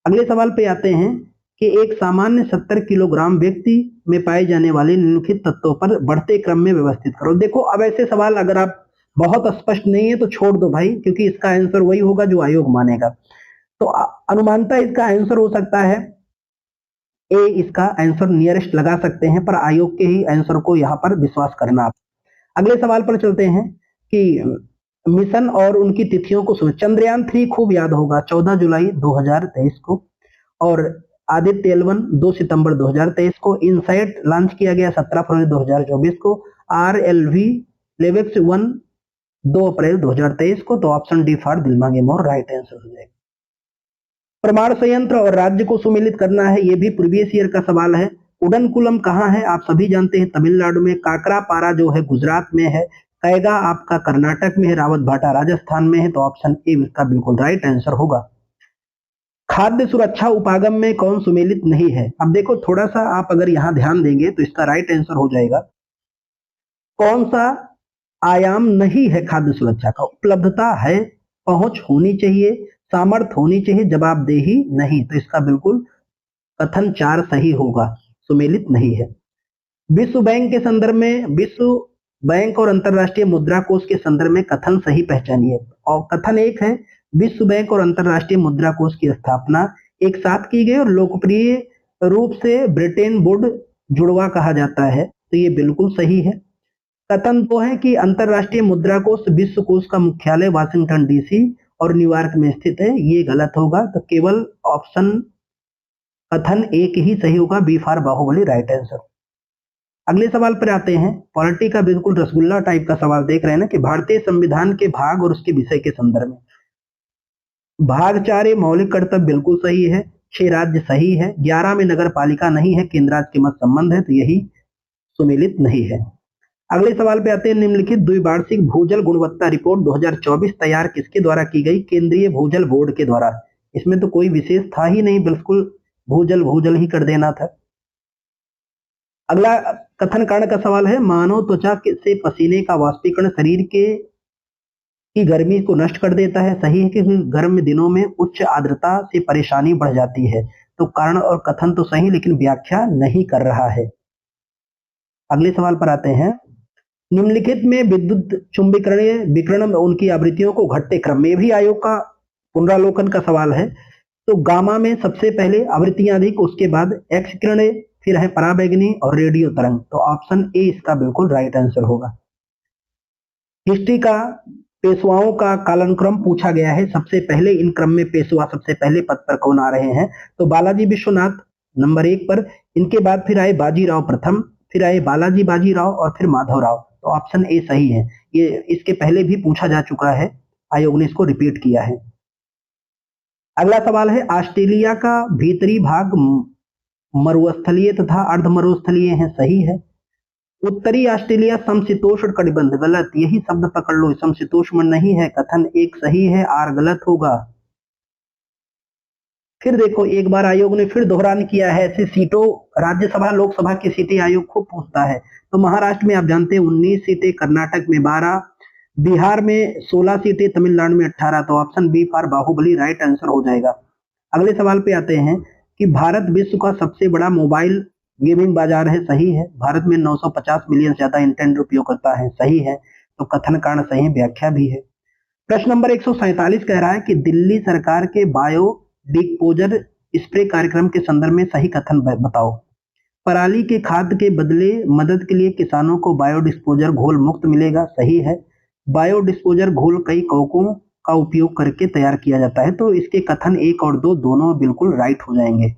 अगले सवाल पे आते हैं कि एक सामान्य 70 किलोग्राम व्यक्ति में पाए जाने वाले निम्नलिखित तत्वों पर बढ़ते क्रम में व्यवस्थित करो। देखो, अब ऐसे सवाल अगर आप बहुत स्पष्ट नहीं है तो छोड़ दो भाई, क्योंकि इसका आंसर वही होगा जो आयोग मानेगा। तो अनुमानतः इसका आंसर हो सकता है ए, इसका आंसर नियरेस्ट लगा सकते हैं, पर आयोग के ही आंसर को यहाँ पर विश्वास करना आप। अगले सवाल पर चलते हैं कि मिशन और उनकी तिथियों को सुन। चंद्रयान 3 खूब याद होगा, 14 जुलाई 2023 को, और आदित्य L1 2 सितंबर 2023 को। इनसाइट लॉन्च किया गया 17 फरवरी 2024 को। RLV लेवेक्स 1 2 अप्रैल 2023 को। तो ऑप्शन डी फॉर दिलमागे मोर राइट आंसर हो जाएगा। परमाणु संयंत्र और राज्य को सुमेलित करना है, यह भी प्रीवियस ईयर का सवाल है। उडनकुलम कहाँ है? आप सभी जानते हैं, तमिलनाडु में। काकरापारा जो है गुजरात में है। कैगा आपका कर्नाटक में है। रावतभाटा राजस्थान में है। तो ऑप्शन ए इसका बिल्कुल राइट आंसर होगा। खाद्य सुरक्षा उपागम में कौन सुमेलित नहीं है? अब देखो, थोड़ा सा आप अगर यहाँ ध्यान देंगे तो इसका राइट आंसर हो जाएगा। कौन सा आयाम नहीं है खाद्य सुरक्षा का? उपलब्धता है, पहुंच होनी चाहिए, सामर्थ्य होनी चाहिए, जवाबदेही नहीं। तो इसका बिल्कुल कथन 4 सही होगा, सुमेलित नहीं है। विश्व बैंक के संदर्भ में, विश्व बैंक और अंतरराष्ट्रीय मुद्रा कोष के संदर्भ में कथन सही पहचानिए। और कथन 1 है, विश्व बैंक और अंतरराष्ट्रीय मुद्रा कोष की स्थापना एक साथ की गई और लोकप्रिय रूप से ब्रिटेन वुड जुड़वा कहा जाता है। तो ये बिल्कुल सही है। कथन 2 है कि अंतरराष्ट्रीय मुद्रा कोष विश्व कोष का मुख्यालय वाशिंगटन डीसी और न्यूयॉर्क में स्थित है। ये गलत होगा। तो केवल ऑप्शन कथन 1 ही सही होगा, B for Baahubali right answer. अगले सवाल पर आते हैं, पॉलिटी का बिल्कुल रसगुल्ला टाइप का सवाल देख रहे हैं ना, कि भारतीय संविधान के भाग और उसके विषय के संदर्भ में। भाग 4 मौलिक कर्तव्य बिल्कुल सही है। 6 राज्य सही है। 11 में नगर पालिका नहीं है, केंद्र राज्य के मध्य संबंध है, तो यही सुमेलित नहीं है। अगले सवाल पे आते हैं, निम्नलिखित द्विवार्षिक भूजल गुणवत्ता रिपोर्ट 2024 तैयार किसके द्वारा की गई? केंद्रीय भूजल बोर्ड के द्वारा। इसमें तो कोई विशेष था ही नहीं, बिल्कुल भूजल भूजल ही कर देना था। अगला कथन कारण का सवाल है, मानव त्वचा से पसीने का वाष्पीकरण शरीर की गर्मी को नष्ट कर देता है, सही है, क्योंकि गर्म दिनों में उच्च आर्द्रता से परेशानी बढ़ जाती है। तो कारण और कथन तो सही, लेकिन व्याख्या नहीं कर रहा है। अगले सवाल पर आते हैं, निम्नलिखित में विद्युत चुंबकीय विकिरण उनकी आवृत्तियों को घटते क्रम में, भी आयोग का पुनरावलोकन का सवाल है। तो गामा में सबसे पहले आवृत्तियां अधिक, उसके बाद एक्स किरणें, फिर है पराबैंगनी और रेडियो तरंग। तो ऑप्शन ए इसका बिल्कुल राइट आंसर होगा। हिस्ट्री का पेशवाओं का कालानुक्रम पूछा गया है। सबसे पहले इन क्रम में पेशवा सबसे पहले पद पर कौन आ रहे हैं? तो बालाजी विश्वनाथ नंबर 1 पर, इनके बाद फिर आए बाजीराव प्रथम, फिर आए बालाजी बाजीराव और फिर माधवराव। तो ऑप्शन ए सही है। ये इसके पहले भी पूछा जा चुका है, आयोग ने इसको रिपीट किया है। अगला सवाल है, ऑस्ट्रेलिया का भीतरी भाग मरुस्थलीय तथा अर्ध मरुस्थलीय है, सही है। उत्तरी ऑस्ट्रेलिया समशीतोष्ण कटिबंध, गलत, यही शब्द पकड़ लो, समशीतोष्ण नहीं है। कथन 1 सही है, आर गलत होगा। फिर देखो एक बार आयोग ने फिर दोहरान किया है ऐसे सीटों, राज्यसभा लोकसभा की सीटें आयोग खूब पूछता है। तो महाराष्ट्र में आप जानते हैं 19 सीटें, कर्नाटक में 12, बिहार में 16 सीटें, तमिलनाडु में 18। तो option B for Baahubali right answer हो जाएगा। अगले सवाल पे आते हैं कि भारत विश्व का सबसे बड़ा मोबाइल गेमिंग बाजार है, सही है। भारत में 950 मिलियन से ज्यादा इंटरनेट उपयोग करता है, सही है। तो कथन कारण सही, व्याख्या भी है। प्रश्न नंबर 147 कह रहा है कि दिल्ली सरकार के बायो डिस्पोजर स्प्रे कार्यक्रम के संदर्भ में सही कथन बताओ। पराली के खाद के बदले मदद के लिए किसानों को बायोडिस्पोजर घोल मुफ्त मिलेगा, सही है। बायोडिस्पोजर घोल कई कवकों का उपयोग करके तैयार किया जाता है। तो इसके कथन 1 और 2 दोनों बिल्कुल राइट हो जाएंगे।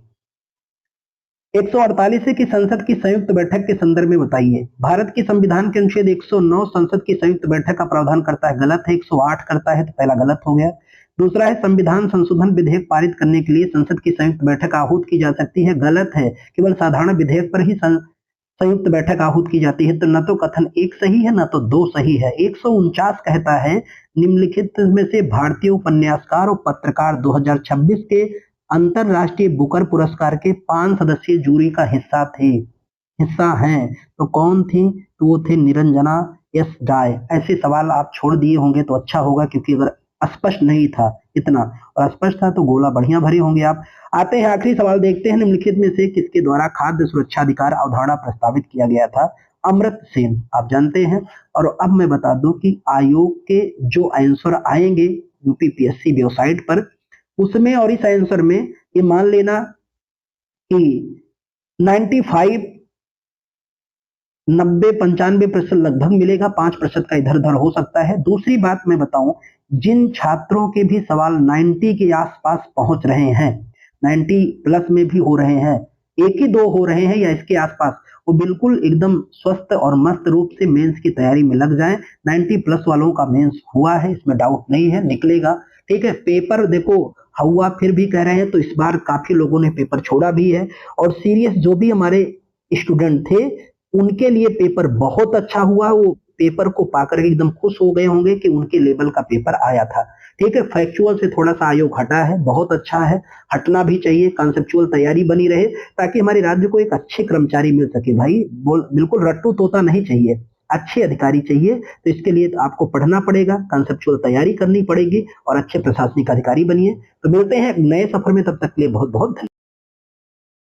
148 है कि संसद की संयुक्त बैठक के संदर्भ में बताइए। भारत की संविधान के अनुच्छेद 109 संसद की संयुक्त बैठक का प्रावधान करता है, गलत है। 108 करता है, तो पहला गलत हो गया। दूसरा है संविधान संशोधन विधेयक पारित करने के लिए संसद की संयुक्त बैठक आहूत की जा सकती है, गलत है। केवल साधारण विधेयक पर ही संयुक्त बैठक आहूत की जाती है। तो न तो कथन 1 सही है, न तो 2 सही है। 149 कहता है निम्नलिखित में से भारतीय उपन्यासकार और पत्रकार 2026 के अंतरराष्ट्रीय बुकर पुरस्कार के 5 सदस्यीय जूरी का हिस्सा हैं। तो कौन थी? तो वो थे निरंजना एस राय। ऐसे सवाल आप छोड़ दिए होंगे तो अच्छा होगा, क्योंकि अगर स्पष्ट नहीं था इतना और स्पष्ट था तो गोला बढ़िया भरे होंगे आप। आते हैं आखिरी सवाल, देखते हैं निम्नलिखित में से किसके द्वारा खाद्य सुरक्षा अधिकार अवधारणा प्रस्तावित किया गया था। अमर्त्य सेन, आप जानते हैं। और अब मैं बता दूं कि आयोग के जो आंसर आएंगे यूपीपीएससी वेबसाइट पर, उसमें और इस आंसर में ये मान लेना कि 95, 90, 95% लगभग मिलेगा, 5% का इधर उधर हो सकता है। दूसरी बात मैं बताऊं, जिन छात्रों के भी सवाल 90 के आसपास पहुंच रहे हैं, 90 प्लस में भी हो रहे हैं, 1 ही 2 हो रहे हैं या इसके आसपास, वो बिल्कुल एकदम स्वस्थ और मस्त रूप से मेंस की तैयारी में लग जाएं। 90 प्लस वालों का मेंस हुआ है, इसमें डाउट नहीं है, निकलेगा। ठीक है, पेपर देखो हुआ फिर भी कह रहे हैं, तो इस बार काफी लोगों ने पेपर छोड़ा भी है। और सीरियस जो भी हमारे स्टूडेंट थे उनके लिए पेपर बहुत अच्छा हुआ। वो पेपर को पाकर एकदम खुश हो गए होंगे कि उनके लेवल का पेपर आया था। ठीक है, फैक्चुअल से थोड़ा सा आयोग हटा है, बहुत अच्छा है, हटना भी चाहिए। कॉन्सेप्चुअल तैयारी बनी रहे ताकि हमारे राज्य को एक अच्छे कर्मचारी मिल सके। भाई बिल्कुल रट्टू तोता नहीं चाहिए, अच्छे अधिकारी चाहिए। तो इसके लिए तो आपको पढ़ना पड़ेगा, कॉन्सेप्चुअल तैयारी करनी पड़ेगी और अच्छे प्रशासनिक अधिकारी बनिए। तो मिलते हैं नए सफर में, तब तक के लिए बहुत बहुत धन्यवाद।